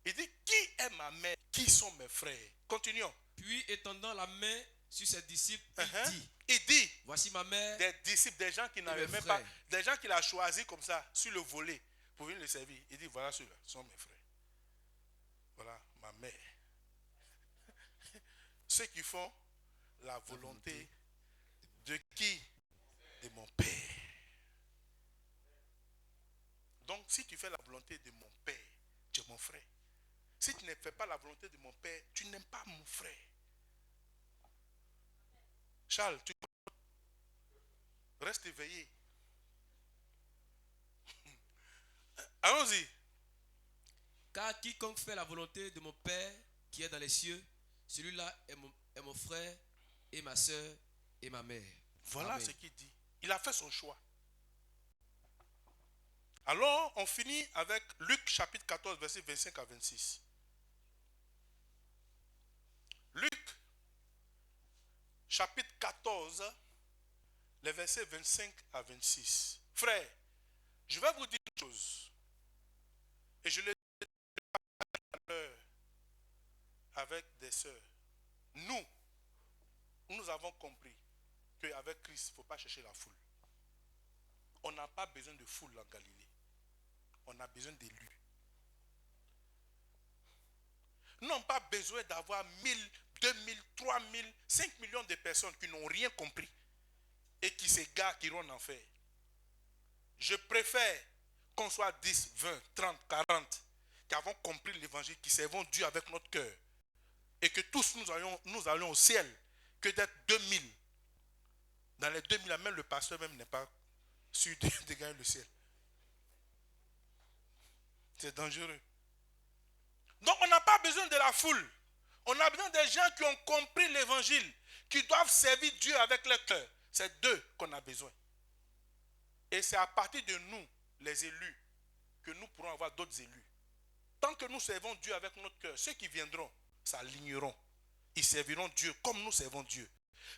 Il dit, qui est ma mère? Qui sont mes frères? Continuons. Puis étendant la main sur ses disciples, il dit, voici ma mère. Des disciples, des gens qui n'avaient même pas, des gens qu'il a choisis comme ça, sur le volet, pour venir le servir. Il dit, voilà ceux-là, sont mes frères. Voilà ma mère. Ceux qui font la volonté de qui? De mon Père. Donc, si tu fais la volonté de mon Père, tu es mon frère. Si tu ne fais pas la volonté de mon Père, tu n'aimes pas mon frère. Charles, tu restes éveillé. Allons-y. Car quiconque fait la volonté de mon Père qui est dans les cieux, celui-là est mon frère et ma soeur et ma mère. Voilà Amen. ce qu'il dit. Il a fait son choix. Alors, on finit avec Luc chapitre 14, versets 25 à 26. Luc chapitre 14, les versets 25 à 26. Frère, je vais vous dire une chose. Et je le dis tout à l'heure avec des sœurs. Nous avons compris qu'avec Christ, il ne faut pas chercher la foule. On n'a pas besoin de foule en Galilée. On a besoin d'élus. Nous n'avons pas besoin d'avoir 1000, 2000, 3000, 5 millions de personnes qui n'ont rien compris et qui s'égarent, qui iront en enfer. Je préfère qu'on soit 10, 20, 30, 40 qui avons compris l'évangile, qui servons Dieu avec notre cœur et que tous nous allions au ciel que d'être 2000. Dans les 2000, même le pasteur même n'est pas sûr de gagner le ciel. C'est dangereux. Donc on n'a pas besoin de la foule. On a besoin des gens qui ont compris l'évangile, qui doivent servir Dieu avec leur cœur. C'est d'eux qu'on a besoin. Et c'est à partir de nous, les élus, que nous pourrons avoir d'autres élus. Tant que nous servons Dieu avec notre cœur, ceux qui viendront s'aligneront. Ils serviront Dieu comme nous servons Dieu.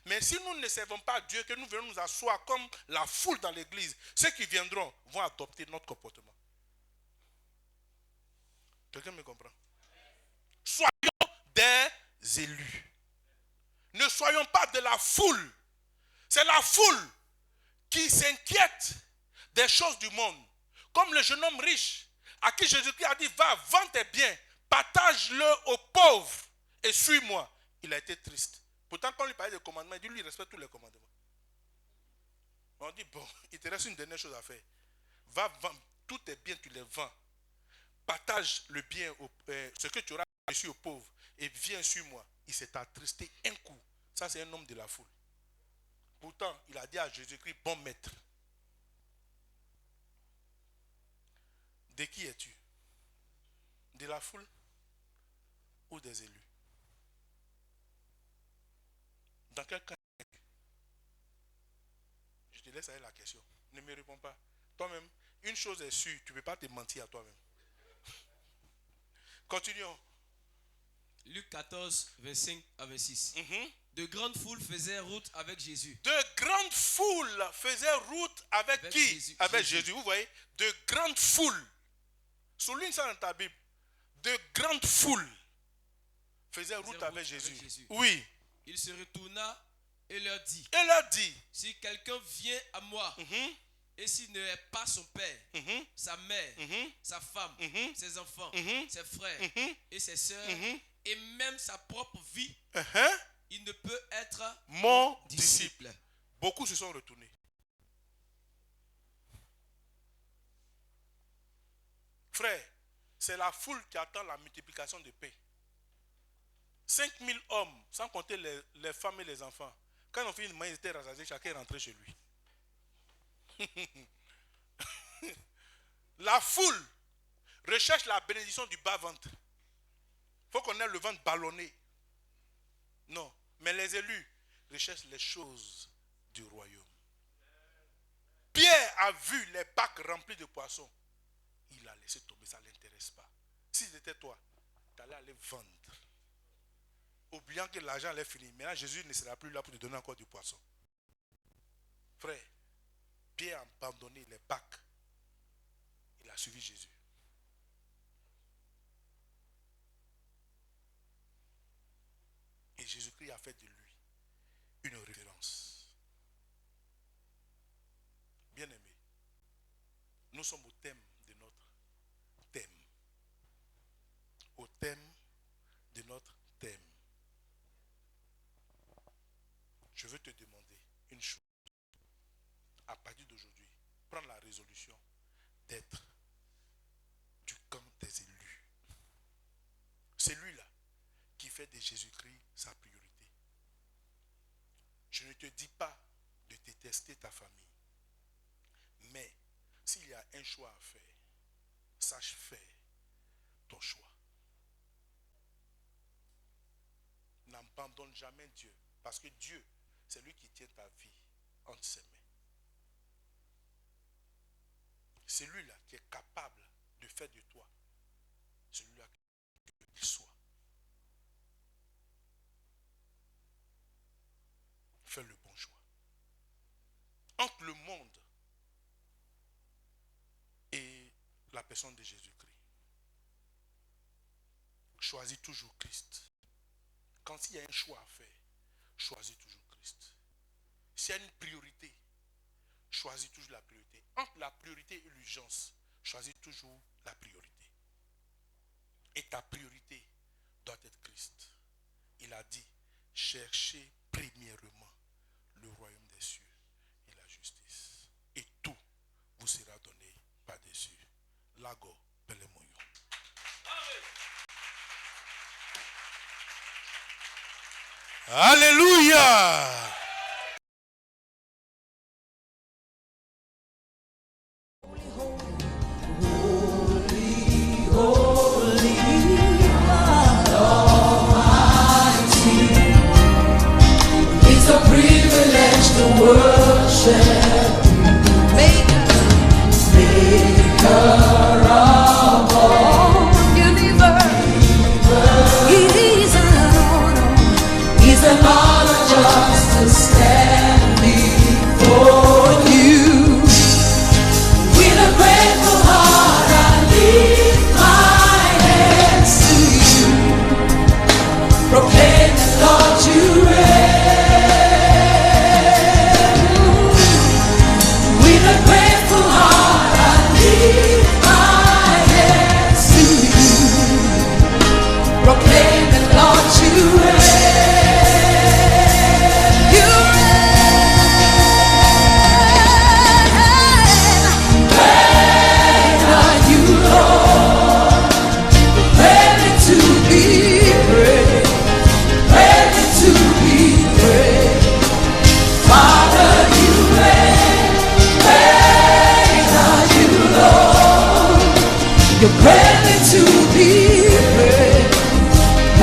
Mais si nous ne servons pas Dieu, que nous venons nous asseoir comme la foule dans l'église, ceux qui viendront vont adopter notre comportement. Quelqu'un me comprend? Soyons des élus. Ne soyons pas de la foule. C'est la foule qui s'inquiète des choses du monde. Comme le jeune homme riche à qui Jésus-Christ a dit, va, vends tes biens, partage-le aux pauvres et suis-moi. Il a été triste. Pourtant, quand on lui parlait des commandements, il dit, lui, il respecte tous les commandements. On dit, bon, il te reste une dernière chose à faire. Va vendre tous tes biens, tu les vends. Partage le bien, ce que tu auras reçu aux pauvres et viens sur moi. Il s'est attristé un coup. Ça, c'est un homme de la foule. Pourtant, il a dit à Jésus-Christ, bon maître. De qui es-tu? De la foule ou des élus? Dans quel cas? Je te laisse avec la question. Ne me réponds pas. Toi-même, une chose est sûre, tu ne peux pas te mentir à toi-même. Continuons. Luc 14, 25 à 26. De grandes foules faisaient route avec Jésus. De grandes foules faisaient route avec qui? Jésus. Avec Jésus. Vous voyez? De grandes foules. Souligne ça dans ta Bible. De grandes foules faisaient route avec Jésus. Oui. Il se retourna et leur dit. Si quelqu'un vient à moi et s'il ne est pas son père, sa mère, sa femme, ses enfants, ses frères et ses soeurs, et même sa propre vie, il ne peut être mon disciple. Beaucoup se sont retournés. Frère, c'est la foule qui attend la multiplication de paix. 5000 hommes, sans compter les femmes et les enfants. Quand ils ont fini de manger, ils étaient rassasiés, chacun est rentré chez lui. La foule recherche la bénédiction du bas-ventre. Il faut qu'on ait le ventre ballonné. Non, mais les élus recherchent les choses du royaume. Pierre a vu les bacs remplis de poissons. Il a laissé tomber, ça ne l'intéresse pas. Si c'était toi, tu allais aller vendre. Oubliant que l'argent allait finir. Maintenant, Jésus ne sera plus là pour te donner encore du poisson. Frère, Pierre a abandonné les bacs. Il a suivi Jésus. Et Jésus-Christ a fait de lui une référence. Bien-aimé, nous sommes au thème de notre thème. Au thème de notre thème. Je veux te demander une chose. À partir d'aujourd'hui, prends la résolution d'être du camp des élus. C'est lui-là qui fait de Jésus-Christ sa priorité. Je ne te dis pas de détester ta famille. Mais s'il y a un choix à faire, sache faire ton choix. N'abandonne jamais Dieu. Parce que Dieu, c'est lui qui tient ta vie entre ses mains. C'est lui-là qui est capable de faire de toi celui-là qu'il soit. Fais le bon choix. Entre le monde et la personne de Jésus-Christ, choisis toujours Christ. Quand il y a un choix à faire, choisis toujours Christ. S'il y a une priorité, choisis toujours la priorité. Entre la priorité et l'urgence, choisis toujours la priorité. Et ta priorité doit être Christ. Il a dit, cherchez premièrement le royaume des cieux et la justice. Et tout vous sera donné par-dessus. Lago, Pelemoyo. Alléluia! You're ready to be